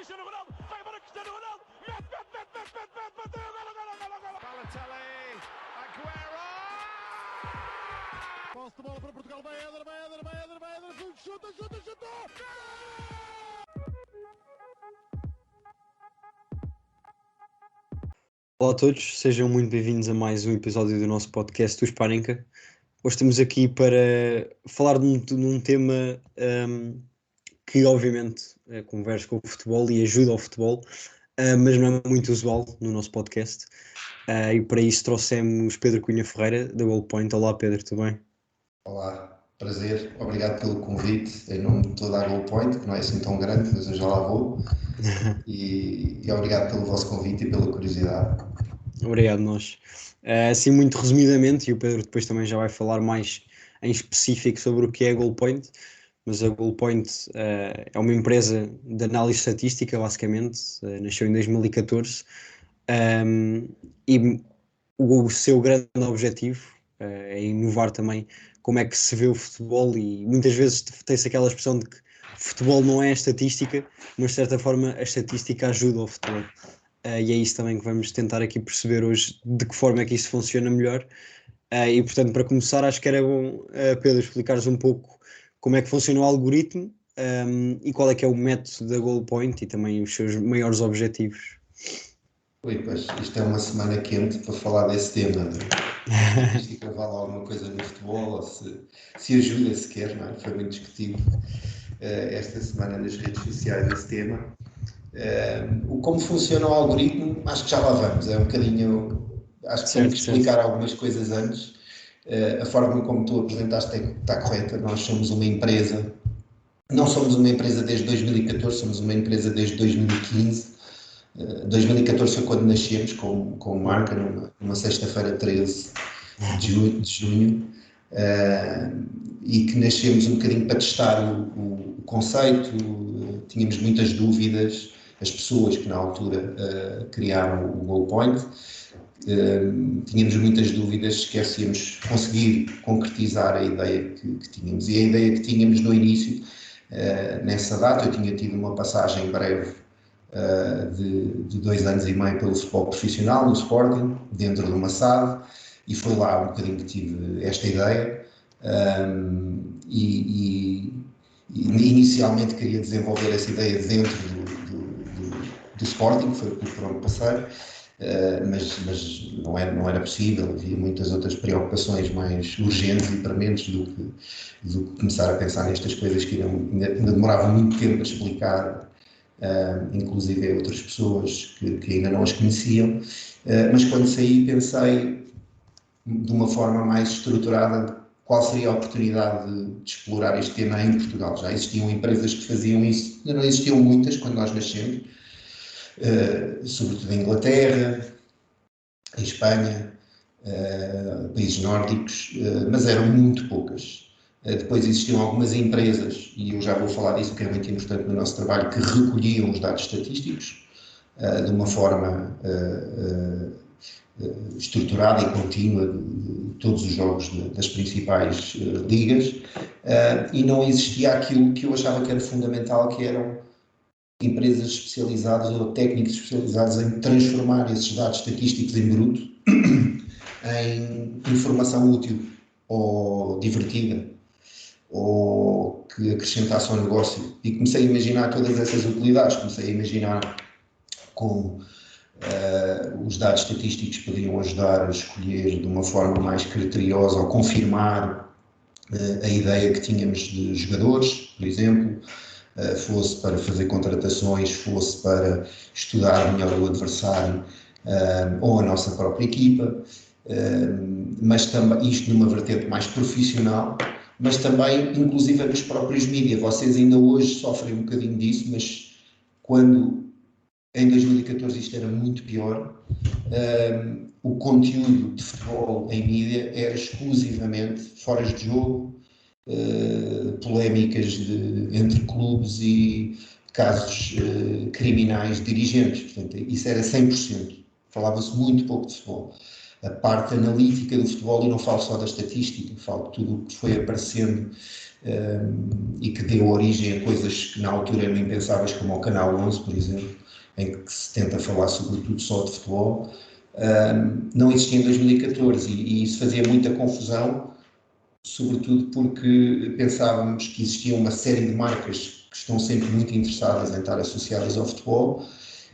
Cristiano Ronaldo, vai embora Cristiano Ronaldo, bateu, golo. Balotelli, Aguero! Posse de bola para Portugal, vai Éder, chuta! Olá a todos, sejam muito bem-vindos a mais um episódio do nosso podcast, o Hispânica. Hoje estamos aqui para falar de um tema que obviamente converge com o futebol e ajuda ao futebol, mas não é muito usual no nosso podcast. E para isso trouxemos Pedro Cunha Ferreira, da Goalpoint. Olá Pedro, tudo bem? Olá, prazer, obrigado pelo convite em nome de toda a Goalpoint, que não é assim tão grande, mas eu já lá vou, e obrigado pelo vosso convite e pela curiosidade. Obrigado, nós. Assim, muito resumidamente, e o Pedro depois também já vai falar mais em específico sobre o que é a Goalpoint, mas a Goalpoint é uma empresa de análise estatística, basicamente, nasceu em 2014, e o seu grande objetivo é inovar também como é que se vê o futebol, e muitas vezes tem-se aquela expressão de que futebol não é estatística, mas de certa forma a estatística ajuda ao futebol. E é isso também que vamos tentar aqui perceber hoje, de que forma é que isso funciona melhor. E portanto, para começar, acho que era bom, Pedro, explicares um pouco como é que funciona o algoritmo, e qual é que é o método da Goalpoint e também os seus maiores objetivos. Ui, pois, isto é uma semana quente para falar desse tema, não é? A estatística vale alguma coisa no futebol, ou se ajuda sequer, não é? Foi muito discutido esta semana nas redes sociais esse tema. Como funciona o algoritmo, acho que já lá vamos, é um bocadinho, acho que tenho que explicar algumas coisas antes. A forma como tu apresentaste está correta, nós somos uma empresa, não somos uma empresa desde 2014, somos uma empresa desde 2015. 2014 foi quando nascemos com marca, numa sexta-feira 13 de junho, e que nascemos um bocadinho para testar o conceito. Tínhamos muitas dúvidas, as pessoas que na altura criaram o Goalpoint, tínhamos muitas dúvidas se queríamos conseguir concretizar a ideia que tínhamos. E a ideia que tínhamos no início, nessa data, eu tinha tido uma passagem breve de 2 anos e meio pelo futebol profissional, no Sporting, dentro de uma SAD, e foi lá um bocadinho que tive esta ideia. E inicialmente queria desenvolver essa ideia dentro do Sporting, foi por onde passei, mas não era possível, havia muitas outras preocupações mais urgentes e prementes do que começar a pensar nestas coisas que ainda demoravam muito tempo a explicar, inclusive a outras pessoas que ainda não as conheciam, mas quando saí pensei de uma forma mais estruturada qual seria a oportunidade de explorar este tema em Portugal. Já existiam empresas que faziam isso, ainda não existiam muitas quando nós nascemos, sobretudo em Inglaterra, em Espanha, países nórdicos, mas eram muito poucas. Depois existiam algumas empresas, e eu já vou falar disso, que é muito importante no nosso trabalho, que recolhiam os dados estatísticos de uma forma estruturada e contínua de todos os jogos das principais ligas, e não existia aquilo que eu achava que era fundamental, que eram empresas especializadas ou técnicos especializados em transformar esses dados estatísticos em bruto em informação útil ou divertida ou que acrescentasse ao negócio. E comecei a imaginar todas essas utilidades, comecei a imaginar como os dados estatísticos podiam ajudar a escolher de uma forma mais criteriosa ou confirmar a ideia que tínhamos de jogadores, por exemplo, fosse para fazer contratações, fosse para estudar melhor o adversário ou a nossa própria equipa, mas também isto numa vertente mais profissional, mas também inclusive nos próprios mídias. Vocês ainda hoje sofrem um bocadinho disso, mas quando em 2014 isto era muito pior, o conteúdo de futebol em mídia era exclusivamente foras de jogo, polémicas entre clubes e casos criminais de dirigentes. Portanto, isso era 100%. Falava-se muito pouco de futebol. A parte analítica do futebol, e não falo só da estatística, falo de tudo o que foi aparecendo e que deu origem a coisas que na altura eram impensáveis, como o Canal 11, por exemplo, em que se tenta falar sobretudo só de futebol, não existia em 2014 e isso fazia muita confusão, sobretudo porque pensávamos que existia uma série de marcas que estão sempre muito interessadas em estar associadas ao futebol,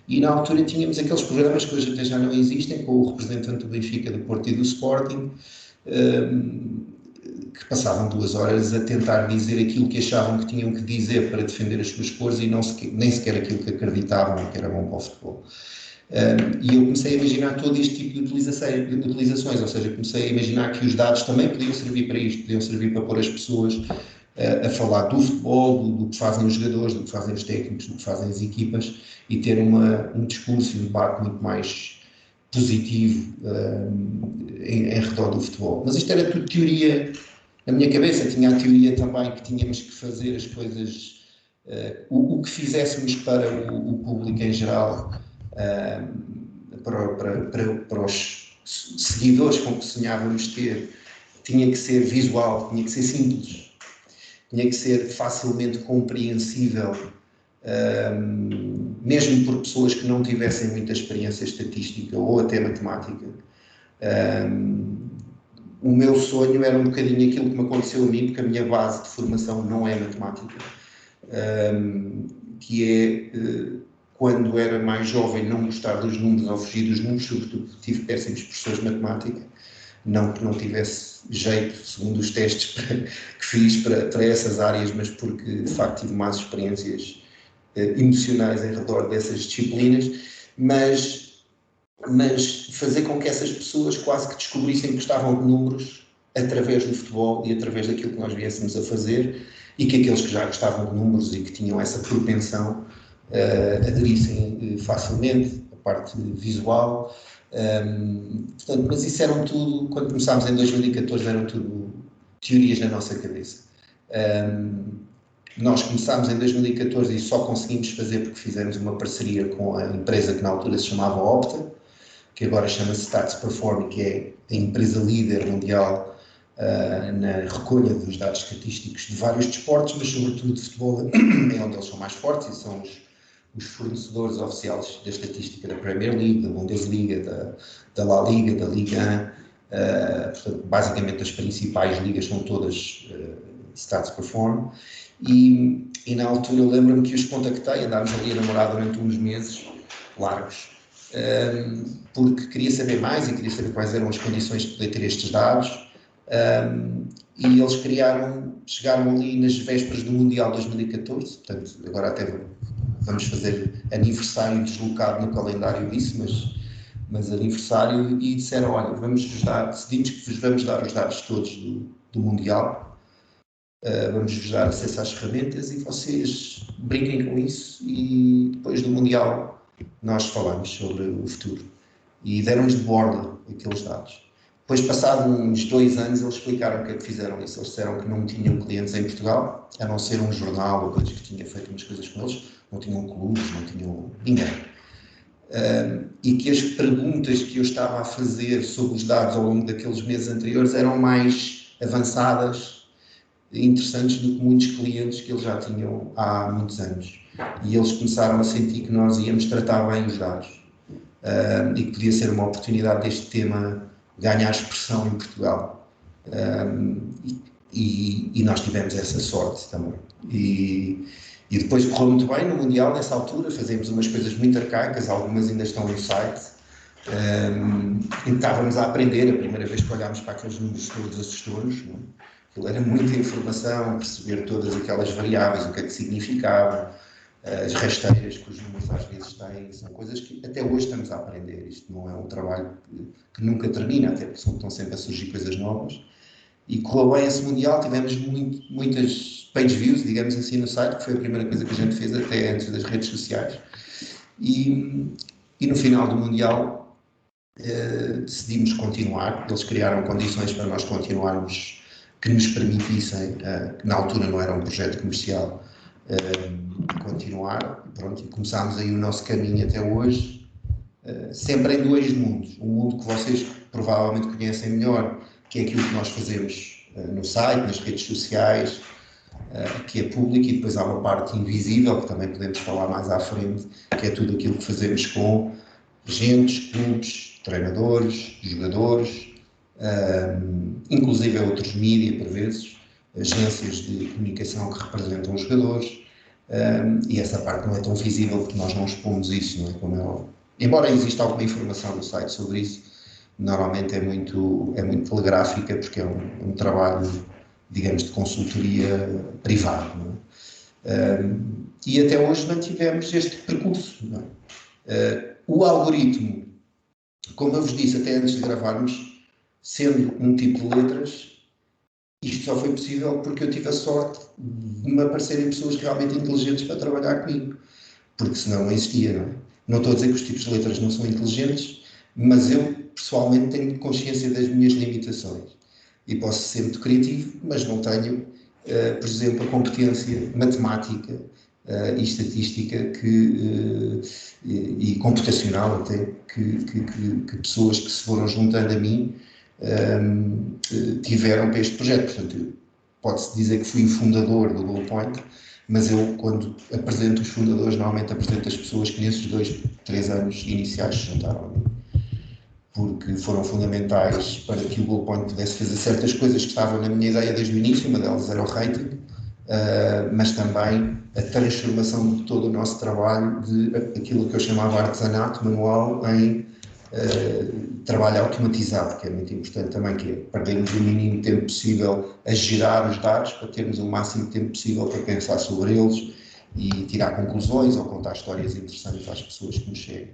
e na altura tínhamos aqueles programas que hoje até já não existem, com o representante do Benfica, do Porto e do Sporting, que passavam 2 horas a tentar dizer aquilo que achavam que tinham que dizer para defender as suas cores e nem sequer aquilo que acreditavam que era bom para o futebol. E eu comecei a imaginar todo este tipo de utilizações, ou seja, comecei a imaginar que os dados também podiam servir para isto, podiam servir para pôr as pessoas a falar do futebol, do que fazem os jogadores, do que fazem os técnicos, do que fazem as equipas, e ter um discurso e um debate muito mais positivo em redor do futebol. Mas isto era tudo teoria na minha cabeça. Tinha a teoria também que tínhamos que fazer as coisas, o que fizéssemos para o público em geral, para os seguidores com que sonhávamos ter, tinha que ser visual, tinha que ser simples, tinha que ser facilmente compreensível, mesmo por pessoas que não tivessem muita experiência estatística ou até matemática. O meu sonho era um bocadinho aquilo que me aconteceu a mim, porque a minha base de formação não é matemática, que é, quando era mais jovem, não gostar dos números ou fugir dos números, sobretudo tive péssimos professores de matemática, não que não tivesse jeito, segundo os testes que fiz para essas áreas, mas porque de facto tive más experiências emocionais em redor dessas disciplinas, mas fazer com que essas pessoas quase que descobrissem que gostavam de números através do futebol e através daquilo que nós viéssemos a fazer, e que aqueles que já gostavam de números e que tinham essa propensão aderissem facilmente, a parte visual. Portanto, mas isso eram tudo, quando começámos em 2014, eram tudo teorias na nossa cabeça. Nós começámos em 2014 e só conseguimos fazer porque fizemos uma parceria com a empresa que na altura se chamava Opta, que agora chama-se Stats Performing, que é a empresa líder mundial na recolha dos dados estatísticos de vários desportos, mas sobretudo de futebol é onde eles são mais fortes, e são os fornecedores oficiais da estatística da Premier League, da Bundesliga, da La Liga, da Liga 1. Portanto, basicamente as principais ligas são todas Stats Perform, e na altura eu lembro-me que os contactei, andámos ali a namorar durante uns meses largos, porque queria saber mais e queria saber quais eram as condições de poder ter estes dados, e eles chegaram ali nas vésperas do Mundial 2014, portanto agora até vamos fazer aniversário deslocado no calendário disso, mas aniversário, e disseram, olha, decidimos que vos vamos dar os dados todos do Mundial, vamos-vos dar acesso às ferramentas e vocês brinquem com isso, e depois do Mundial nós falamos sobre o futuro. E deram-nos de borla aqueles dados. Depois, passados uns 2 anos, eles explicaram o que é que fizeram isso. Eles disseram que não tinham clientes em Portugal, a não ser um jornal ou coisas que tinha feito umas coisas com eles, não tinham clubes, não tinham ninguém. E que as perguntas que eu estava a fazer sobre os dados ao longo daqueles meses anteriores eram mais avançadas e interessantes do que muitos clientes que eles já tinham há muitos anos. E eles começaram a sentir que nós íamos tratar bem os dados, e que podia ser uma oportunidade deste tema ganhar expressão em Portugal. E nós tivemos essa sorte também. E depois correu muito bem no Mundial, nessa altura, fazemos umas coisas muito arcaicas, algumas ainda estão no site. E estávamos a aprender, a primeira vez que olhámos para aqueles números todos assustou-nos, não é? Aquilo era muita informação, perceber todas aquelas variáveis, o que é que significavam, as rasteiras que os números às vezes têm, são coisas que até hoje estamos a aprender. Isto não é um trabalho que nunca termina, até porque estão sempre a surgir coisas novas. E correu bem esse Mundial, tivemos muitas page views, digamos assim, no site, que foi a primeira coisa que a gente fez até antes das redes sociais. E no final do Mundial decidimos continuar. Eles criaram condições para nós continuarmos, que nos permitissem, que na altura não era um projeto comercial, continuar. Pronto, e começámos aí o nosso caminho até hoje, sempre em 2 mundos. Um mundo que vocês provavelmente conhecem melhor, que é aquilo que nós fazemos no site, nas redes sociais, que é público, e depois há uma parte invisível, que também podemos falar mais à frente, que é tudo aquilo que fazemos com agentes, clubes, treinadores, jogadores, inclusive outros mídias, por vezes, agências de comunicação que representam os jogadores, e essa parte não é tão visível porque nós não expomos isso, não é? Como é óbvio. Embora exista alguma informação no site sobre isso, normalmente é muito telegráfica, porque é um trabalho, digamos, de consultoria privado, não é? E até hoje mantivemos este percurso, não é? O algoritmo, como eu vos disse até antes de gravarmos, sendo um tipo de letras, isto só foi possível porque eu tive a sorte de me aparecerem pessoas realmente inteligentes para trabalhar comigo, porque senão não existia, não é? Não estou a dizer que os tipos de letras não são inteligentes, mas eu pessoalmente tenho consciência das minhas limitações e posso ser muito criativo, mas não tenho, por exemplo, a competência matemática e estatística e computacional até que pessoas que se foram juntando a mim tiveram para este projeto. Portanto, pode-se dizer que fui o fundador do GoalPoint, mas eu, quando apresento os fundadores, normalmente apresento as pessoas que nesses 2, 3 anos iniciais se juntaram a mim, porque foram fundamentais para que o GoalPoint pudesse fazer certas coisas que estavam na minha ideia desde o início. Uma delas era o rating, mas também a transformação de todo o nosso trabalho de aquilo que eu chamava artesanato manual em trabalho automatizado, que é muito importante também, que é perdermos o mínimo tempo possível a gerar os dados para termos o máximo tempo possível para pensar sobre eles e tirar conclusões ou contar histórias interessantes às pessoas que nos chegam.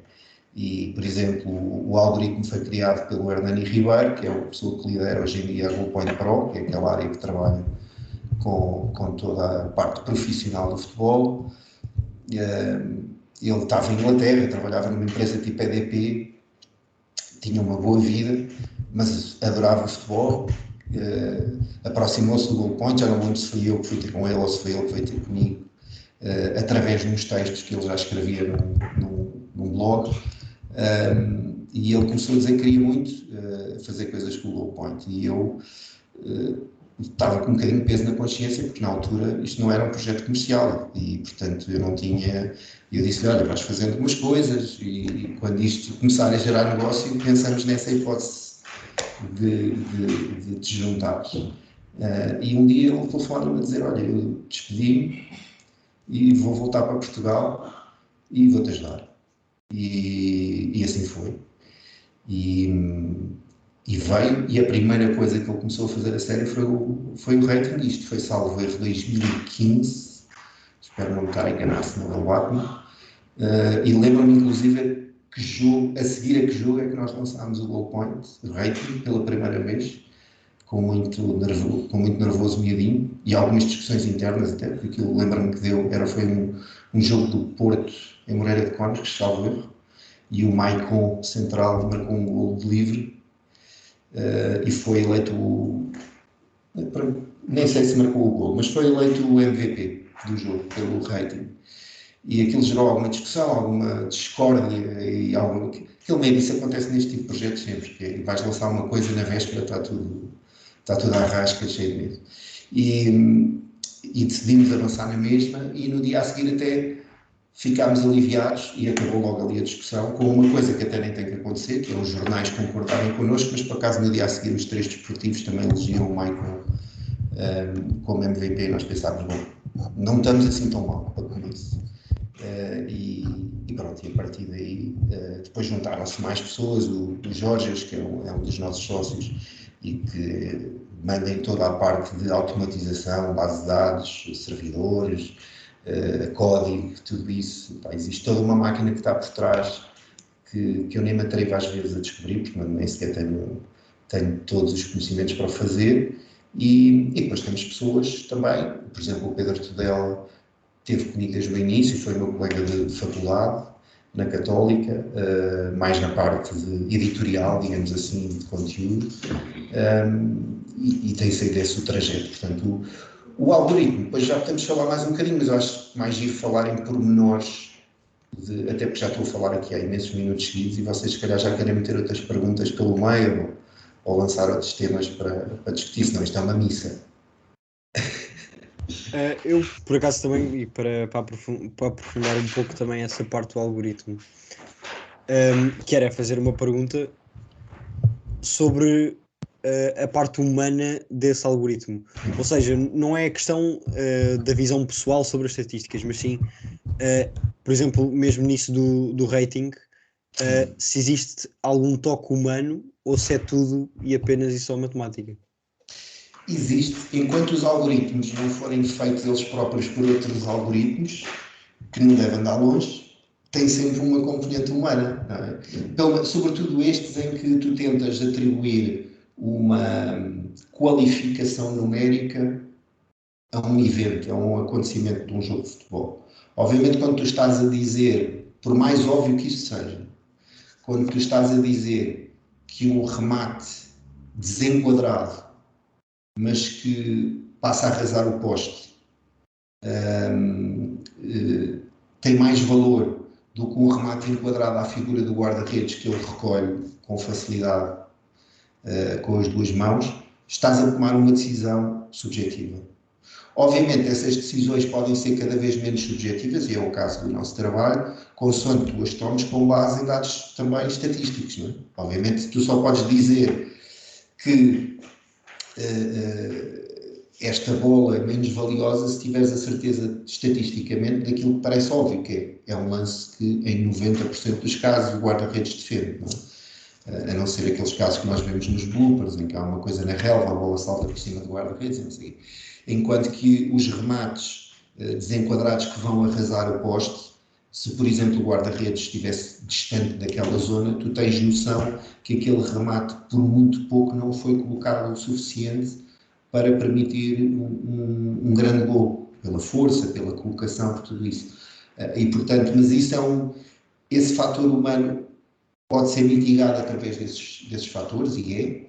E, por exemplo, o algoritmo foi criado pelo Hernani Ribeiro, que é a pessoa que lidera hoje em dia a GoalPoint Pro, que é aquela área que trabalha com toda a parte profissional do futebol. Ele estava em Inglaterra, trabalhava numa empresa tipo EDP, tinha uma boa vida, mas adorava futebol. Aproximou-se do GoalPoint, já não lembro se foi eu que fui ter com ele ou se foi ele que veio ter comigo, através de uns textos que ele já escrevia num blog, e ele começou a dizer que queria muito fazer coisas com o GoalPoint, e eu estava com um bocadinho de peso na consciência, porque na altura isto não era um projeto comercial e, portanto, eu não tinha. Eu disse-lhe: olha, vais fazendo umas coisas e quando isto começar a gerar negócio, pensamos nessa hipótese de te juntares. E um dia ele telefona-me a dizer: olha, eu despedi-me e vou voltar para Portugal e vou-te ajudar. E assim foi. E veio, e a primeira coisa que ele começou a fazer a sério foi o rating. Isto foi, salvo erro, 2015, espero não me estar a enganar, se não é o Batman. E lembro-me inclusive a seguir a que jogo é que nós lançámos o GoalPoint, o rating, pela primeira vez, com muito nervoso miudinho, e algumas discussões internas até, porque aquilo, lembro-me que foi um jogo do Porto em Moreira de Cónegos, salvo erro, e o Maicon central marcou um gol de livre. E foi eleito nem sei se marcou o gol, mas foi eleito o MVP do jogo pelo rating, e aquilo gerou alguma discussão, alguma discórdia e aquilo meio disso acontece neste tipo de projetos sempre, que é, vais lançar uma coisa e na véspera está tudo à rasca, cheio de medo, e decidimos avançar na mesma, e no dia a seguir até ficámos aliviados e acabou logo ali a discussão com uma coisa que até nem tem que acontecer, que é os jornais concordarem connosco, mas por acaso no dia a seguir os 3 desportivos também elegiam o Michael como MVP. Nós pensámos, bom, não estamos assim tão mal para com isso. E pronto, e a partir daí depois juntaram-se mais pessoas, o Jorge, que é um dos nossos sócios e que manda em toda a parte de automatização, base de dados, servidores, código, tudo isso. Existe toda uma máquina que está por trás que eu nem me atrevo às vezes a descobrir, porque nem sequer tenho todos os conhecimentos para o fazer. E depois temos pessoas também, por exemplo, o Pedro Tudela esteve comigo desde o início, foi meu colega de faculdade na Católica, mais na parte de editorial, digamos assim, de conteúdo, e tem saído esse o trajeto. Portanto, o algoritmo, depois já podemos falar mais um bocadinho, mas eu acho mais giro falar em pormenores, até porque já estou a falar aqui há imensos minutos seguidos e vocês se calhar já querem meter outras perguntas pelo meio ou lançar outros temas para discutir, senão isto é uma missa. Eu, por acaso, também, e para aprofundar um pouco também essa parte do algoritmo, quero fazer uma pergunta sobre a parte humana desse algoritmo. Ou seja, não é a questão da visão pessoal sobre as estatísticas, mas sim, por exemplo, mesmo nisso do rating, se existe algum toque humano ou se é tudo e apenas e só matemática. Existe, enquanto os algoritmos não forem feitos eles próprios por outros algoritmos, que não devem andar longe, tem sempre uma componente humana, não é? Sobretudo estes em que tu tentas atribuir uma qualificação numérica a um evento, a um acontecimento de um jogo de futebol. Obviamente, quando tu estás a dizer, por mais óbvio que isso seja, quando tu estás a dizer que um remate desenquadrado, mas que passa a arrasar o poste, tem mais valor do que um remate enquadrado à figura do guarda-redes que ele recolhe com facilidade com as duas mãos, estás a tomar uma decisão subjetiva. Obviamente, essas decisões podem ser cada vez menos subjetivas, e é o caso do nosso trabalho, consoante tu as tomes com base em dados também estatísticos. Não é? Obviamente, tu só podes dizer que esta bola é menos valiosa se tiveres a certeza estatisticamente daquilo que parece óbvio, que é um lance que em 90% dos casos o guarda-redes defende. Não é? A não ser aqueles casos que nós vemos nos bloopers, em que há uma coisa na relva, a bola salta por cima do guarda-redes, não sei. Enquanto que os remates desenquadrados que vão arrasar o poste, se por exemplo o guarda-redes estivesse distante daquela zona, tu tens noção que aquele remate por muito pouco não foi colocado o suficiente para permitir um grande gol, pela força, pela colocação, por tudo isso. E portanto, mas isso esse fator humano pode ser mitigado através desses fatores, e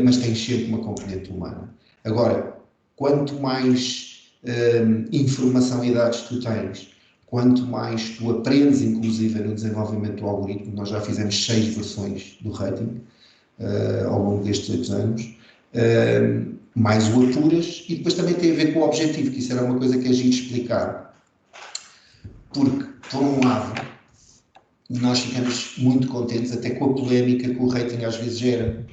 mas tem sempre uma componente humana. Agora, quanto mais informação e dados tu tens, quanto mais tu aprendes, inclusive no desenvolvimento do algoritmo, nós já fizemos 6 versões do rating ao longo destes 8 anos, mais o apuras, e depois também tem a ver com o objetivo, que isso era uma coisa que é giro explicar. Porque, por um lado, nós ficamos muito contentes até com a polémica que o rating às vezes gera,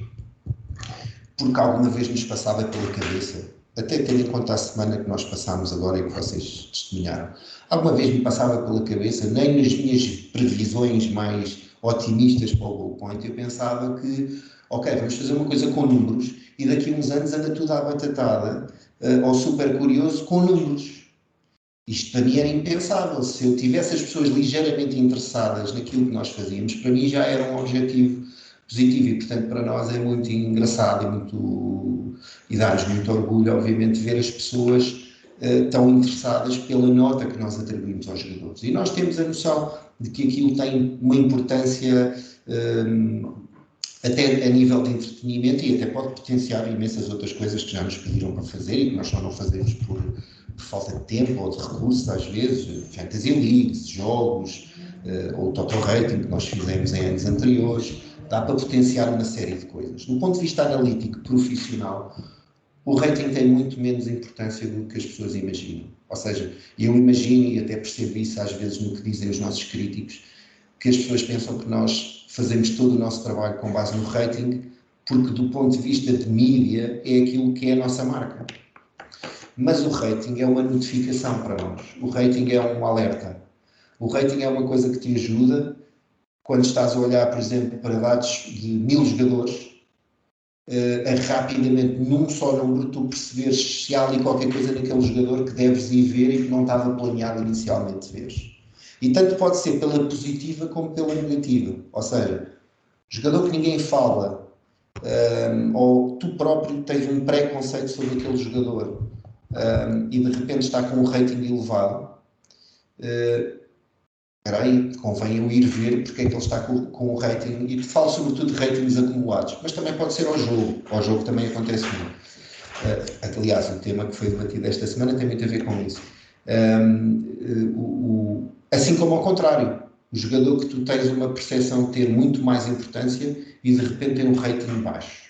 porque alguma vez nos passava pela cabeça, até tendo em conta a semana que nós passámos agora e que vocês testemunharam, alguma vez me passava pela cabeça, nem nas minhas previsões mais otimistas para o goal point, eu pensava que, ok, vamos fazer uma coisa com números e daqui a uns anos anda tudo à batatada, ou super curioso, com números. Isto para mim era impensável. Se eu tivesse as pessoas ligeiramente interessadas naquilo que nós fazíamos, para mim já era um objetivo positivo e, portanto, para nós é muito engraçado e dá-nos muito orgulho, obviamente, ver as pessoas tão interessadas pela nota que nós atribuímos aos jogadores. E nós temos a noção de que aquilo tem uma importância até a nível de entretenimento e até pode potenciar imensas outras coisas que já nos pediram para fazer e que nós só não fazemos por falta de tempo ou de recursos, às vezes, Fantasy Leagues, jogos, ou Total Rating, que nós fizemos em anos anteriores, dá para potenciar uma série de coisas. Do ponto de vista analítico, profissional, o rating tem muito menos importância do que as pessoas imaginam. Ou seja, eu imagino, e até percebo isso às vezes no que dizem os nossos críticos, que as pessoas pensam que nós fazemos todo o nosso trabalho com base no rating, porque do ponto de vista de mídia é aquilo que é a nossa marca. Mas o rating é uma notificação para nós. O rating é um alerta. O rating é uma coisa que te ajuda quando estás a olhar, por exemplo, para dados de 1000 jogadores, a rapidamente, num só número, tu perceberes se há ali qualquer coisa naquele jogador que deves ir ver e que não estava planeado inicialmente veres. E tanto pode ser pela positiva como pela negativa. Ou seja, jogador que ninguém fala, ou tu próprio tens um preconceito sobre aquele jogador, e de repente está com um rating elevado, espera aí, convém eu ir ver porque é que ele está com o rating, e falo sobretudo de ratings acumulados, mas também pode ser ao jogo também acontece muito. Aliás, o tema que foi debatido esta semana tem muito a ver com isso. Assim como ao contrário, o jogador que tu tens uma percepção de ter muito mais importância e de repente tem um rating baixo.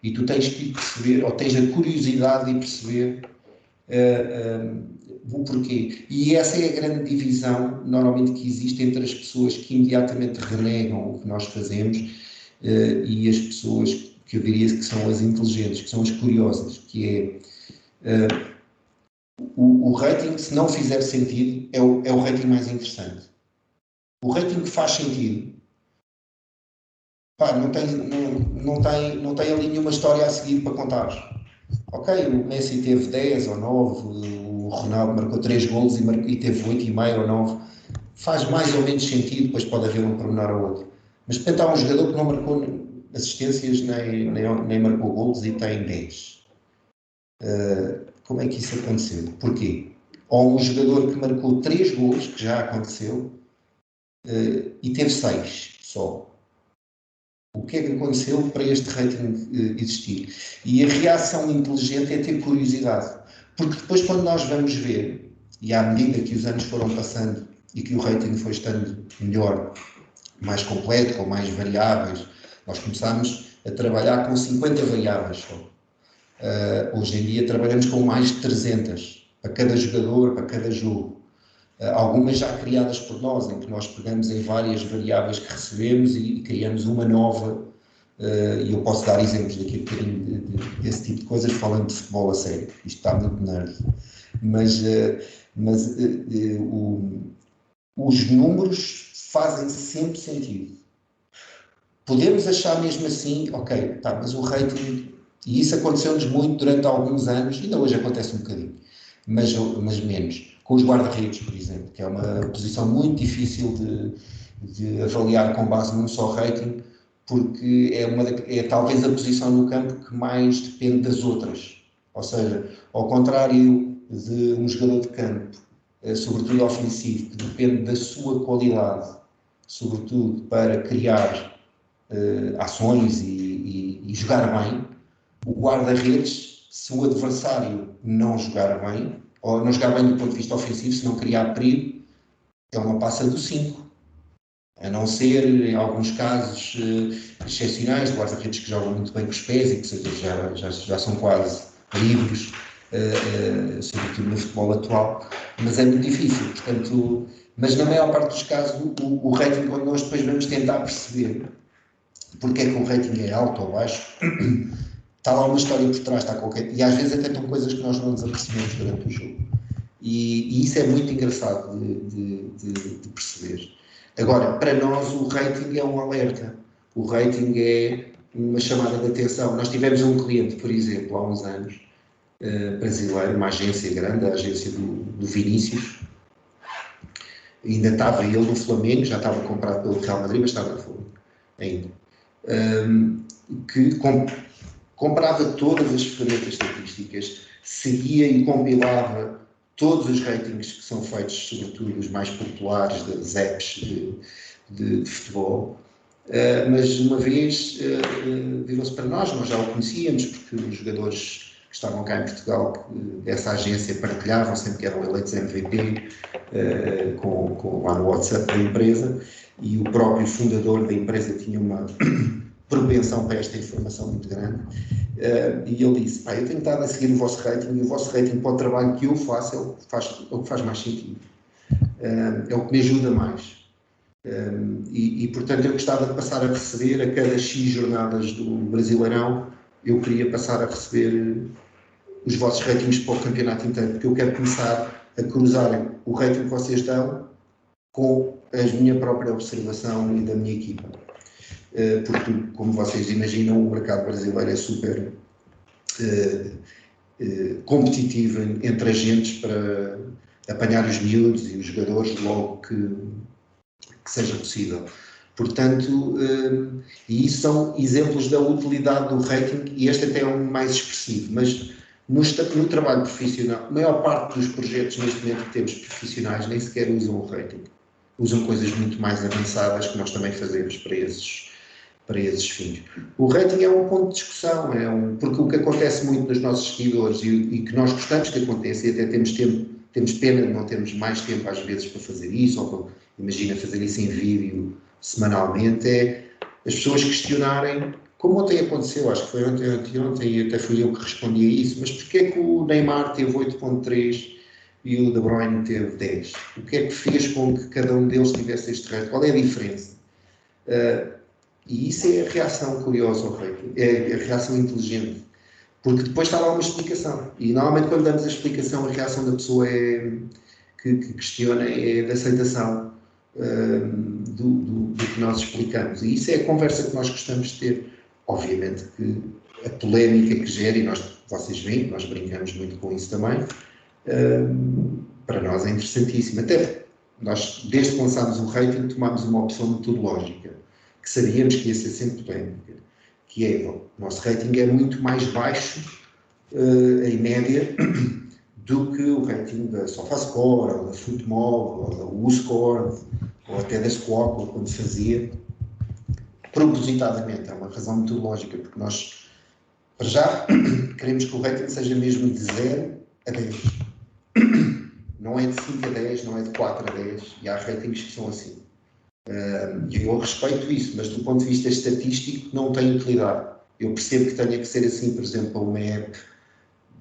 E tu tens que perceber, ou tens a curiosidade de perceber O porquê. E essa é a grande divisão, normalmente, que existe entre as pessoas que imediatamente renegam o que nós fazemos e as pessoas que eu diria que são as inteligentes, que são as curiosas, que é o rating, se não fizer sentido, é o rating mais interessante. O rating que faz sentido, pá, não tem ali nenhuma história a seguir para contar. Ok, o Messi teve 10 ou 9, o Ronaldo marcou 3 golos e teve 8,5 ou 9. Faz mais ou menos sentido, depois pode haver um pormenor ou outro. Mas de repente há um jogador que não marcou assistências nem marcou golos e tem 10. Como é que isso aconteceu? Porquê? Ou um jogador que marcou 3 golos, que já aconteceu, e teve 6 só. O que é que aconteceu para este rating existir? E a reação inteligente é ter curiosidade. Porque depois, quando nós vamos ver, e à medida que os anos foram passando e que o rating foi estando melhor, mais completo, com mais variáveis, nós começámos a trabalhar com 50 variáveis só. Hoje em dia trabalhamos com mais de 300, para cada jogador, para cada jogo. Algumas já criadas por nós, em que nós pegamos em várias variáveis que recebemos e criamos uma nova, e eu posso dar exemplos daqui a bocadinho desse tipo de coisas, falando de futebol a sério. Isto está muito nerd. Mas os números fazem sempre sentido. Podemos achar mesmo assim, ok, tá, mas o rating, e isso aconteceu-nos muito durante alguns anos, ainda hoje acontece um bocadinho, mas menos. Com os guarda-redes, por exemplo, que é uma posição muito difícil de avaliar com base num só rating, porque é talvez a posição no campo que mais depende das outras. Ou seja, ao contrário de um jogador de campo, sobretudo ofensivo, que depende da sua qualidade, sobretudo para criar ações e jogar bem, o guarda-redes, se o adversário não jogar bem, ou não jogar bem do ponto de vista ofensivo, se não criar perigo, é uma passa do 5. A não ser, em alguns casos excepcionais, de guarda-redes que jogam muito bem com os pés e que já são quase livres, sobretudo no futebol atual, mas é muito difícil. Portanto, mas na maior parte dos casos, o rating, quando nós depois vamos tentar perceber porque é que o rating é alto ou baixo, está lá uma história por trás, e às vezes até estão coisas que nós não nos apercebemos durante o jogo. E isso é muito engraçado de perceber. Agora, para nós o rating é um alerta. O rating é uma chamada de atenção. Nós tivemos um cliente, por exemplo, há uns anos, brasileiro, uma agência grande, a agência do Vinícius. Ainda estava ele no Flamengo, já estava comprado pelo Real Madrid, mas estava no Flamengo ainda. Que comprava todas as ferramentas estatísticas, seguia e compilava todos os ratings que são feitos, sobretudo os mais populares das apps de futebol, mas uma vez virou-se para nós já o conhecíamos, porque os jogadores que estavam cá em Portugal dessa agência partilhavam sempre que eram eleitos MVP lá no WhatsApp da empresa, e o próprio fundador da empresa tinha uma propensão para esta informação muito grande, e ele disse, eu tenho estado a seguir o vosso rating, e o vosso rating para o trabalho que eu faço é o que faz mais sentido, é o que me ajuda mais, e portanto eu gostava de passar a receber a cada X jornadas do Brasileirão, eu queria passar a receber os vossos ratings para o campeonato inteiro, porque eu quero começar a cruzar o rating que vocês dão com a minha própria observação e da minha equipa. Porque, como vocês imaginam, o mercado brasileiro é super competitivo entre agentes para apanhar os miúdos e os jogadores logo que seja possível. Portanto, e isso são exemplos da utilidade do rating, e este até é um mais expressivo, mas no trabalho profissional, a maior parte dos projetos neste momento que temos profissionais nem sequer usam o rating. Usam coisas muito mais avançadas que nós também fazemos para esses fins. O rating é um ponto de discussão, porque o que acontece muito nos nossos seguidores e que nós gostamos que aconteça, e até temos pena de não termos mais tempo às vezes para fazer isso, ou imagina fazer isso em vídeo semanalmente, é as pessoas questionarem como ontem aconteceu, acho que foi ontem e até fui eu que respondi a isso, mas porquê é que o Neymar teve 8.3 e o De Bruyne teve 10? O que é que fez com que cada um deles tivesse este rating? Qual é a diferença? E isso é a reação curiosa ao rating, é a reação inteligente, porque depois está lá uma explicação, e normalmente quando damos a explicação, a reação da pessoa que questiona é de aceitação do que nós explicamos, e isso é a conversa que nós gostamos de ter. Obviamente que a polémica que gera, e vocês veem, nós brincamos muito com isso também, para nós é interessantíssimo. Até nós, desde que lançámos o rating, tomámos uma opção metodológica, que sabíamos que ia ser sempre polémica, que é, o nosso rating é muito mais baixo, em média, do que o rating da SofaScore, ou da Footmob, ou da WhoScored, ou até da Squawk, quando se fazia, propositadamente. É uma razão metodológica, porque nós, para já, queremos que o rating seja mesmo de 0 a 10. Não é de 5 a 10, não é de 4 a 10, e há ratings que são assim. E eu respeito isso, mas do ponto de vista estatístico não tem utilidade. Eu percebo que tenha que ser assim, por exemplo, para uma app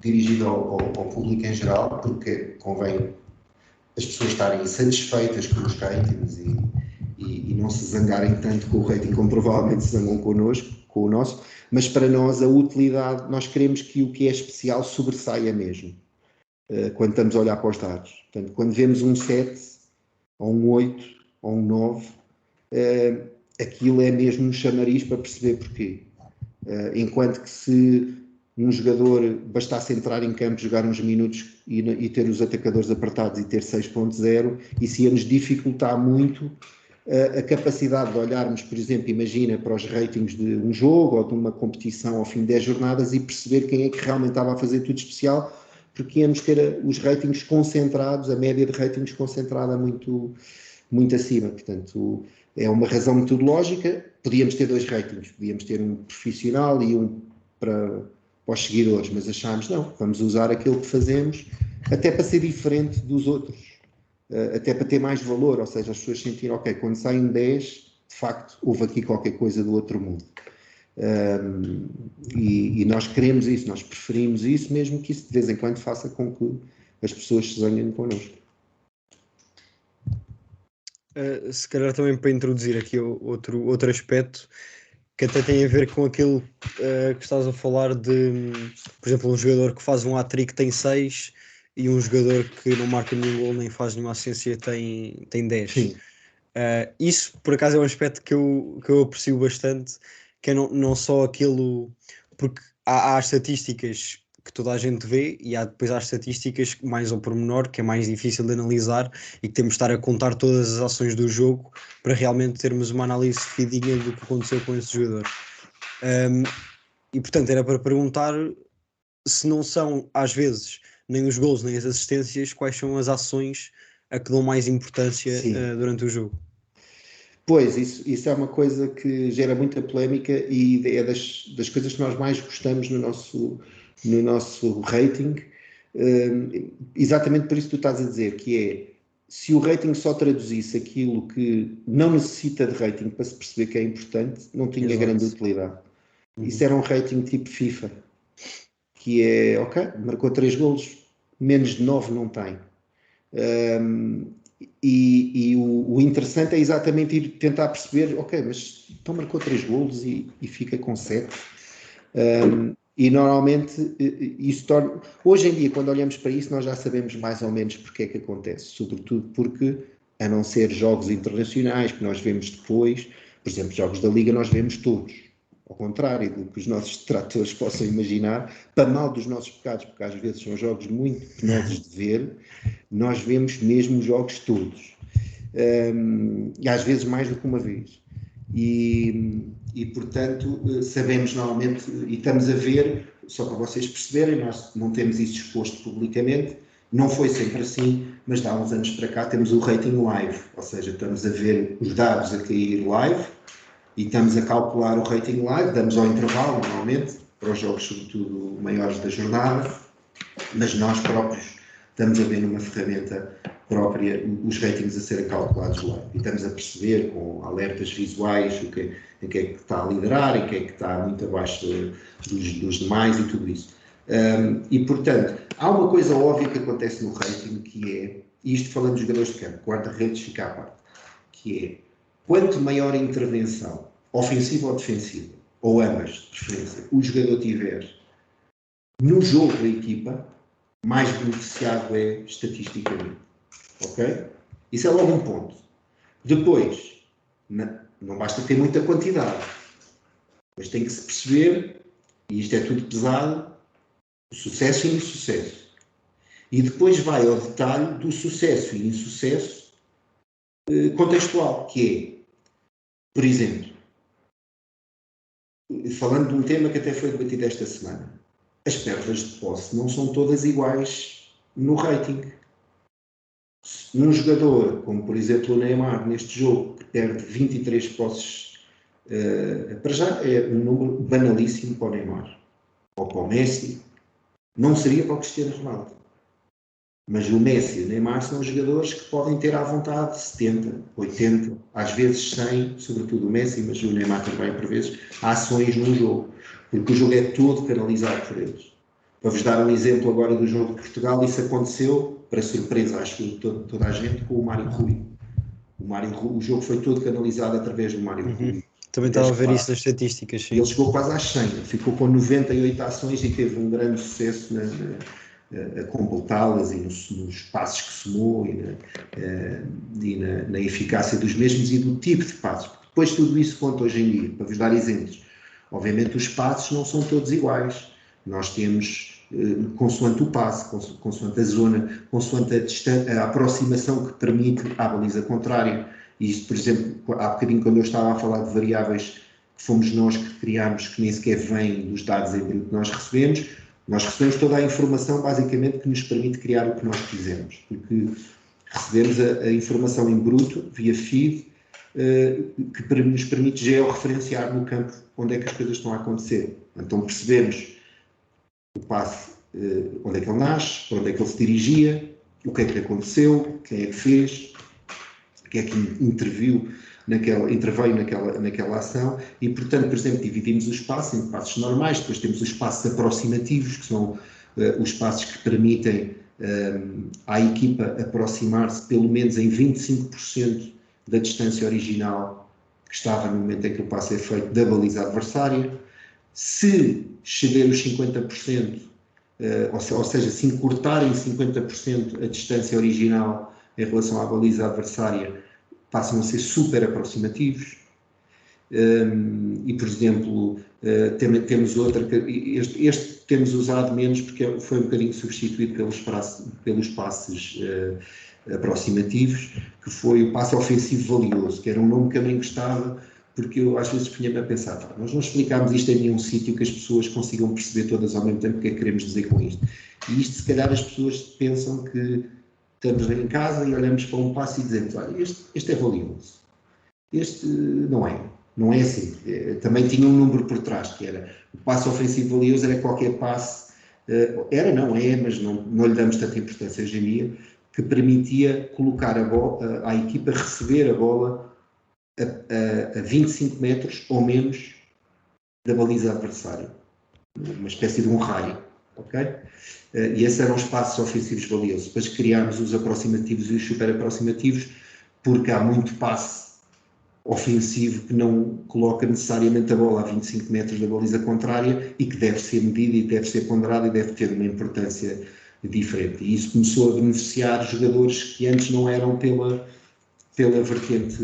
dirigida ao público em geral, porque convém as pessoas estarem satisfeitas com os ratings e não se zangarem tanto com o rating como provavelmente se zangam connosco, com o nosso, mas para nós a utilidade, nós queremos que o que é especial sobressaia mesmo, quando estamos a olhar para os dados. Portanto, quando vemos um 7, ou um 8, ou um 9, aquilo é mesmo um chamariz para perceber porquê. Enquanto que se um jogador bastasse entrar em campo, jogar uns minutos e ter os atacadores apertados e ter 6.0, isso ia nos dificultar muito a capacidade de olharmos, por exemplo, imagina para os ratings de um jogo ou de uma competição ao fim de 10 jornadas e perceber quem é que realmente estava a fazer tudo especial, porque íamos ter os ratings concentrados, a média de ratings concentrada muito, muito acima. Portanto, é uma razão metodológica. Podíamos ter 2 ratings, podíamos ter um profissional e um para os seguidores, mas achámos, não, vamos usar aquilo que fazemos até para ser diferente dos outros, até para ter mais valor, ou seja, as pessoas sentirem, ok, quando saem 10, de facto, houve aqui qualquer coisa do outro mundo. E nós queremos isso, nós preferimos isso, mesmo que isso de vez em quando faça com que as pessoas se zanguem connosco. Se calhar também para introduzir aqui outro aspecto que até tem a ver com aquilo que estás a falar de, por exemplo, um jogador que faz um hat-trick tem 6 e um jogador que não marca nenhum gol nem faz nenhuma assistência tem 10. Isso, por acaso, é um aspecto que eu aprecio bastante, que é não só aquilo, porque há estatísticas que toda a gente vê e depois há estatísticas mais ao pormenor, que é mais difícil de analisar e que temos de estar a contar todas as ações do jogo para realmente termos uma análise fidedigna do que aconteceu com esse jogador. E portanto era para perguntar se não são, às vezes, nem os gols nem as assistências, quais são as ações a que dão mais importância durante o jogo. Pois, isso é uma coisa que gera muita polémica e é das coisas que nós mais gostamos no nosso rating, exatamente por isso que tu estás a dizer, que é, se o rating só traduzisse aquilo que não necessita de rating para se perceber que é importante, não tinha grande utilidade. Isso era um rating tipo FIFA, que é, ok, marcou 3 golos, menos de 9 não tem. E o interessante é exatamente ir tentar perceber, ok, mas então marcou 3 golos e fica com 7. E normalmente isso torna... Hoje em dia, quando olhamos para isso, nós já sabemos mais ou menos porque é que acontece. Sobretudo porque, a não ser jogos internacionais que nós vemos depois, por exemplo, jogos da Liga nós vemos todos. Ao contrário do que os nossos detratores possam imaginar, para mal dos nossos pecados, porque às vezes são jogos muito penosos de ver, nós vemos mesmo os jogos todos. E às vezes mais do que uma vez. E portanto, sabemos normalmente, e estamos a ver, só para vocês perceberem, nós não temos isso exposto publicamente, não foi sempre assim, mas de há uns anos para cá temos o rating live, ou seja, estamos a ver os dados a cair live, e estamos a calcular o rating live, damos ao intervalo, normalmente, para os jogos sobretudo maiores da jornada, mas nós próprios estamos a ver numa ferramenta própria os ratings a serem calculados lá. E estamos a perceber com alertas visuais em que é que está a liderar, em que é que está muito abaixo dos demais e tudo isso. E, portanto, há uma coisa óbvia que acontece no rating, que é, e isto falando dos jogadores de campo, guarda-redes fica à parte, que é, quanto maior a intervenção, ofensiva ou defensiva, ou ambas, de preferência, o jogador tiver no jogo da equipa, mais beneficiado é estatisticamente. Ok? Isso é logo um ponto. Depois, não basta ter muita quantidade, mas tem que se perceber, e isto é tudo pesado, o sucesso e o insucesso. E depois vai ao detalhe do sucesso e insucesso contextual, que é, por exemplo, falando de um tema que até foi debatido esta semana, as perdas de posse não são todas iguais no rating. Um jogador, como por exemplo o Neymar, neste jogo, que perde 23 posses, para já é um número banalíssimo para o Neymar, ou para o Messi, não seria para o Cristiano Ronaldo. Mas o Messi e o Neymar são jogadores que podem ter à vontade 70, 80, às vezes 100, sobretudo o Messi, mas o Neymar também, por vezes, ações num jogo, porque o jogo é todo canalizado por eles. Para vos dar um exemplo agora do jogo de Portugal, isso aconteceu, para surpresa, acho que toda a gente, com o Mário Rui. O jogo foi todo canalizado através do Mário Rui. Também estava a ver isso nas estatísticas, sim. Ele chegou quase às 100, ficou com 98 ações e teve um grande sucesso a completá-las e nos passos que somou e na eficácia dos mesmos e do tipo de passos. Depois tudo isso conta hoje em dia, para vos dar exemplos. Obviamente os passos não são todos iguais. Nós temos, consoante o passe, consoante a zona, consoante a aproximação que permite à baliza contrária. E isto, por exemplo, há bocadinho quando eu estava a falar de variáveis que fomos nós que criámos, que nem sequer vêm dos dados em bruto que nós recebemos toda a informação basicamente que nos permite criar o que nós quisermos, porque recebemos a informação em bruto, via feed, que nos permite georreferenciar no campo onde é que as coisas estão a acontecer. Então percebemos o passe, onde é que ele nasce, para onde é que ele se dirigia, o que é que aconteceu, quem é que fez, quem é que interveio naquela ação e, portanto, por exemplo, dividimos os passos em passos normais, depois temos os passos aproximativos, que são os passos que permitem à equipa aproximar-se pelo menos em 25% da distância original que estava no momento em que o passo é feito da baliza adversária. Se exceder os 50%, ou seja, se encurtarem 50% a distância original em relação à baliza adversária, passam a ser super aproximativos. E, por exemplo, temos outra, este temos usado menos porque foi um bocadinho substituído pelos passes aproximativos, que foi o passe ofensivo valioso, que era um nome que eu nem gostava, porque eu às vezes punha-me a pensar, nós não explicámos isto em nenhum sítio que as pessoas consigam perceber todas ao mesmo tempo o que é que queremos dizer com isto. E isto, se calhar, as pessoas pensam que estamos em casa e olhamos para um passe e dizemos, olha, este é valioso. Este não é assim. Também tinha um número por trás, que era o passe ofensivo valioso, era qualquer passe, mas não lhe damos tanta importância hoje em dia, que permitia colocar a equipa receber a bola a 25 metros ou menos da baliza adversária. Uma espécie de um raio, ok? E esses eram os passos ofensivos valiosos. Depois criámos os aproximativos e os super aproximativos, porque há muito passe ofensivo que não coloca necessariamente a bola a 25 metros da baliza contrária e que deve ser medido e deve ser ponderado e deve ter uma importância diferente. E isso começou a beneficiar jogadores que antes não eram pela vertente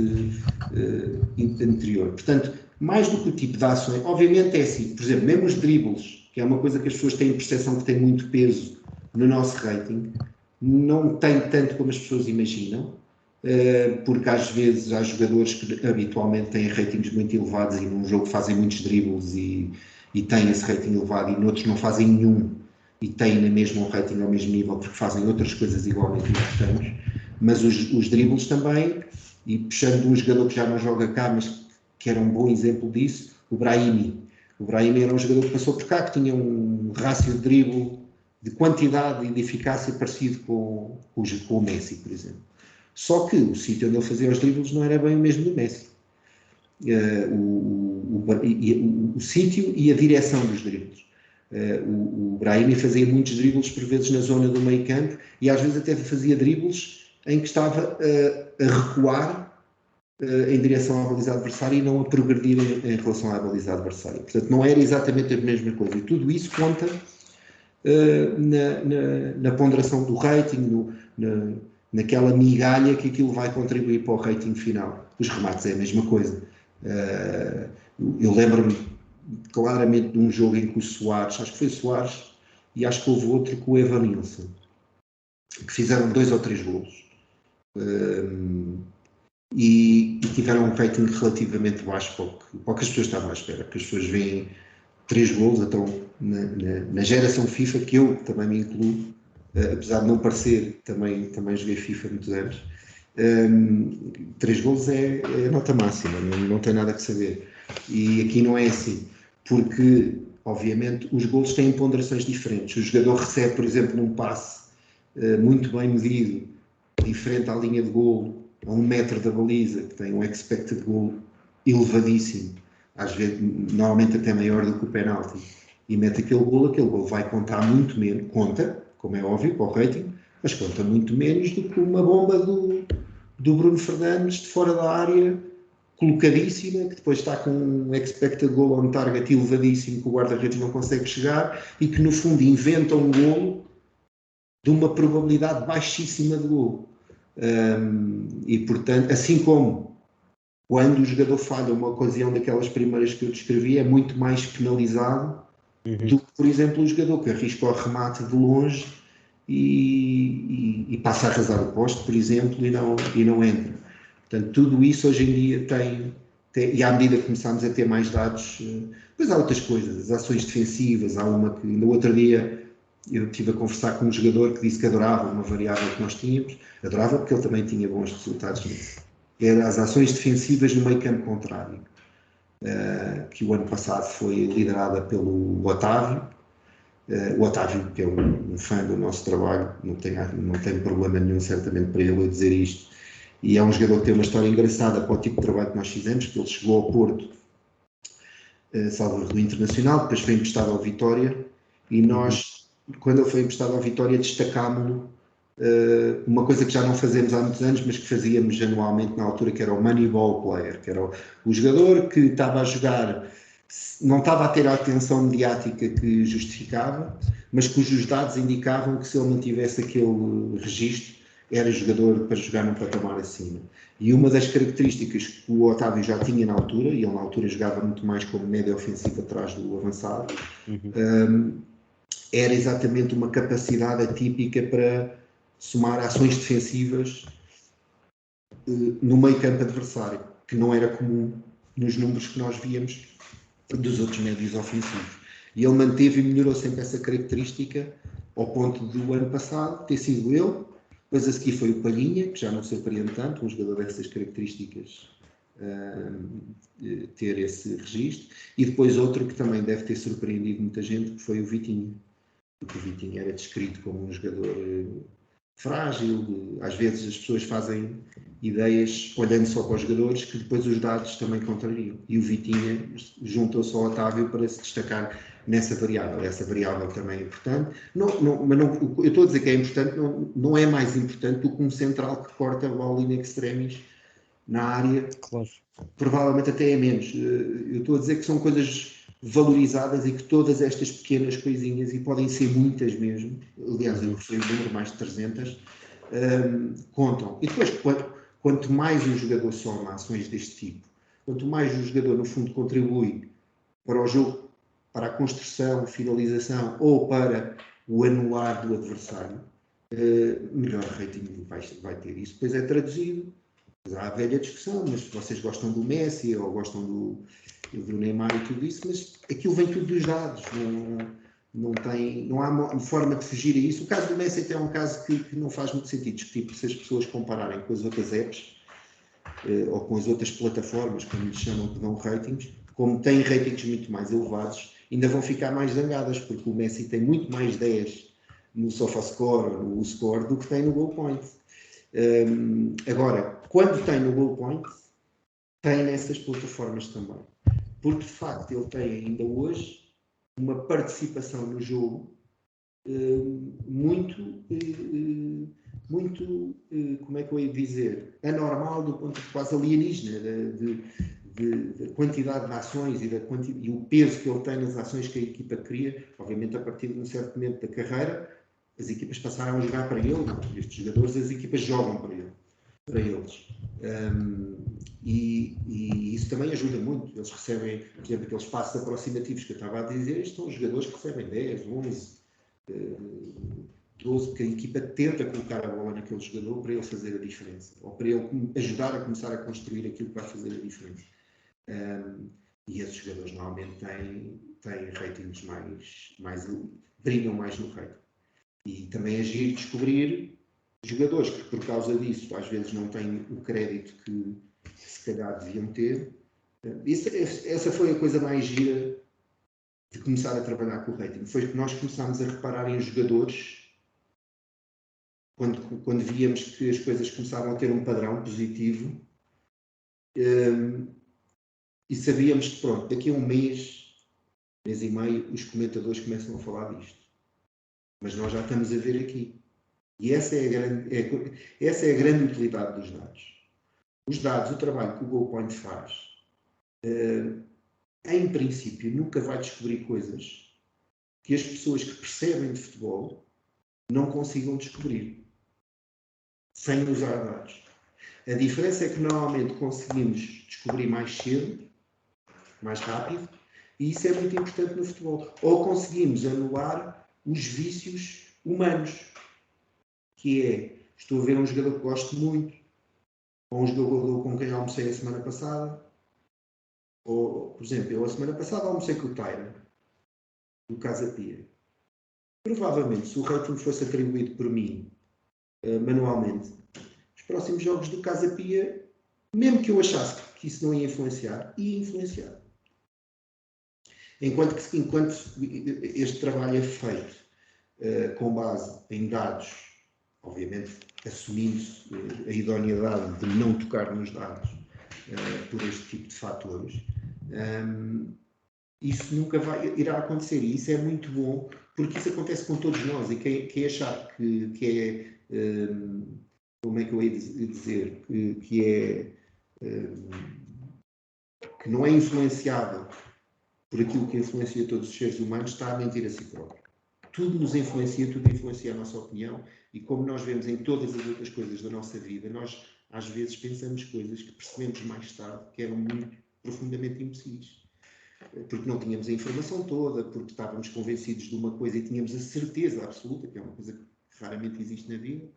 anterior. Portanto, mais do que o tipo de ações, obviamente é assim, por exemplo, mesmo os dribbles, que é uma coisa que as pessoas têm a percepção que tem muito peso no nosso rating, não tem tanto como as pessoas imaginam, porque às vezes há jogadores que habitualmente têm ratings muito elevados e num jogo fazem muitos dribbles e têm esse rating elevado e noutros não fazem nenhum e têm na mesma um rating ao mesmo nível porque fazem outras coisas igualmente importantes, mas os dribbles também, e puxando um jogador que já não joga cá, mas que era um bom exemplo disso, o Brahimi. O Brahimi era um jogador que passou por cá, que tinha um rácio de drible de quantidade e de eficácia parecido com o Messi, por exemplo. Só que o sítio onde ele fazia os dribles não era bem o mesmo do Messi. O sítio e a direção dos dribles. O Brahimi fazia muitos dribles por vezes na zona do meio campo e às vezes até fazia dribles em que estava a recuar em direção à baliza adversária e não a progredir em relação à baliza adversária. Portanto, não era exatamente a mesma coisa. E tudo isso conta na ponderação do rating, naquela migalha que aquilo vai contribuir para o rating final. Os remates é a mesma coisa. Eu lembro-me claramente de um jogo em que o Soares, acho que foi o Soares, e acho que houve outro com o Evanilson, que fizeram 2 ou 3 golos. E tiveram um rating relativamente baixo para o que as pessoas estavam à espera, porque as pessoas veem 3 golos, então na geração FIFA, que eu também me incluo, apesar de não parecer, também joguei FIFA há muitos anos, 3 golos é nota máxima, não tem nada que saber. E aqui não é assim, porque obviamente os golos têm ponderações diferentes. O jogador recebe, por exemplo, num passe muito bem medido, diferente à linha de golo, a 1 metro da baliza, que tem um expected goal elevadíssimo, às vezes, normalmente até maior do que o penalti, e mete aquele golo vai contar muito menos, conta, como é óbvio, para o rating, mas conta muito menos do que uma bomba do Bruno Fernandes de fora da área, colocadíssima, que depois está com um expected goal on target elevadíssimo, que o guarda-redes não consegue chegar, e que no fundo inventa um golo de uma probabilidade baixíssima de golo. E portanto, assim como quando o jogador falha uma ocasião daquelas primeiras que eu descrevi, é muito mais penalizado do que, por exemplo, o jogador que arrisca o remate de longe e passa a arrasar o poste, por exemplo, e não entra. Portanto, tudo isso hoje em dia tem e à medida que começamos a ter mais dados, depois há outras coisas, as ações defensivas, há uma que no outro dia eu estive a conversar com um jogador que disse que adorava uma variável que nós tínhamos, adorava porque ele também tinha bons resultados nisso. Era as ações defensivas no meio campo contrário, que o ano passado foi liderada pelo Otávio. O Otávio, que é um fã do nosso trabalho, não tem problema nenhum certamente para ele dizer isto, e é um jogador que tem uma história engraçada para o tipo de trabalho que nós fizemos, porque ele chegou ao Porto, salvo do Internacional, depois foi emprestado ao Vitória, e nós, quando ele foi emprestado ao Vitória, destacámos-lo uma coisa que já não fazemos há muitos anos, mas que fazíamos anualmente na altura, que era o Moneyball Player, que era o jogador que estava a jogar, não estava a ter a atenção mediática que justificava, mas cujos dados indicavam que se ele mantivesse aquele registro, era jogador para jogar num patamar acima. E uma das características que o Otávio já tinha na altura, e ele na altura jogava muito mais como média ofensiva atrás do avançado, era exatamente uma capacidade atípica para somar ações defensivas no meio campo adversário, que não era comum nos números que nós víamos dos outros médios ofensivos. E ele manteve e melhorou sempre essa característica ao ponto do ano passado ter sido ele, depois a seguir foi o Palhinha, que já não surpreende tanto, um jogador dessas características ter esse registro, e depois outro que também deve ter surpreendido muita gente, que foi o Vitinha, porque o Vitinha era descrito como um jogador frágil, às vezes as pessoas fazem ideias olhando só para os jogadores que depois os dados também contrariam, e o Vitinha juntou-se ao Otávio para se destacar nessa variável. Essa variável também é importante, mas eu estou a dizer que é importante, não é mais importante do que um central que corta a bola in extremis na área, claro. Provavelmente até é menos. Eu estou a dizer que são coisas valorizadas e que todas estas pequenas coisinhas, e podem ser muitas mesmo, aliás eu referi o número, mais de 300, contam. E depois, quanto mais um jogador soma ações deste tipo, quanto mais o jogador no fundo contribui para o jogo, para a construção, finalização ou para o anular do adversário, melhor rating vai ter. Isso depois é traduzido. Há a velha discussão, mas vocês gostam do Messi ou gostam do Neymar e tudo isso, mas aquilo vem tudo dos dados, não há forma de fugir a isso. O caso do Messi até é um caso que não faz muito sentido discutir, se as pessoas compararem com as outras apps ou com as outras plataformas, como lhes chamam, que dão ratings, como têm ratings muito mais elevados, ainda vão ficar mais zangadas, porque o Messi tem muito mais 10 no SofaScore ou no Score do que tem no Goal Point. Agora, quando tem no Goal Point, tem nessas plataformas também. Porque, de facto, ele tem ainda hoje uma participação no jogo muito, como é que eu ia dizer, anormal do ponto de vista quase alienígena, da quantidade de ações e o peso que ele tem nas ações que a equipa cria. Obviamente, a partir de um certo momento da carreira, as equipas passaram a jogar para ele, estes jogadores, as equipas jogam para eles. E isso também ajuda muito. Eles recebem, por exemplo, aqueles passos aproximativos que eu estava a dizer, estes são os jogadores que recebem 10, 11, 12, porque a equipa tenta colocar a bola naquele jogador para ele fazer a diferença, ou para ele ajudar a começar a construir aquilo que vai fazer a diferença. E esses jogadores normalmente têm ratings brilham mais no rating. E também agir descobrir jogadores que, por causa disso, às vezes não têm o crédito que se calhar deviam ter. Essa foi a coisa mais gira de começar a trabalhar com o rating. Foi que nós começámos a reparar em jogadores quando víamos que as coisas começavam a ter um padrão positivo, e sabíamos que, pronto, daqui a um mês e meio, os comentadores começam a falar disto. Mas nós já estamos a ver aqui. E essa é a grande utilidade dos dados. Os dados, o trabalho que o Goal Point faz, em princípio, nunca vai descobrir coisas que as pessoas que percebem de futebol não consigam descobrir, sem usar dados. A diferença é que normalmente conseguimos descobrir mais cedo, mais rápido, e isso é muito importante no futebol. Ou conseguimos anular os vícios humanos, que é, estou a ver um jogador que gosto muito, ou um jogador com quem almocei a semana passada, ou, por exemplo, eu a semana passada almocei com o Tyler, do Casa Pia. Provavelmente, se o rating fosse atribuído por mim, manualmente, os próximos jogos do Casa Pia, mesmo que eu achasse que isso não ia influenciar, ia influenciar. Enquanto este trabalho é feito com base em dados, obviamente assumindo-se a idoneidade de não tocar nos dados por este tipo de fatores, isso nunca irá acontecer, e isso é muito bom, porque isso acontece com todos nós, e quem achar que é, como é que eu ia dizer, que não é influenciável por aquilo que influencia todos os seres humanos, está a mentir a si próprio. Tudo nos influencia, tudo influencia a nossa opinião, e como nós vemos em todas as outras coisas da nossa vida, nós às vezes pensamos coisas que percebemos mais tarde que eram muito profundamente imbecis. Porque não tínhamos a informação toda, porque estávamos convencidos de uma coisa e tínhamos a certeza absoluta, que é uma coisa que raramente existe na vida,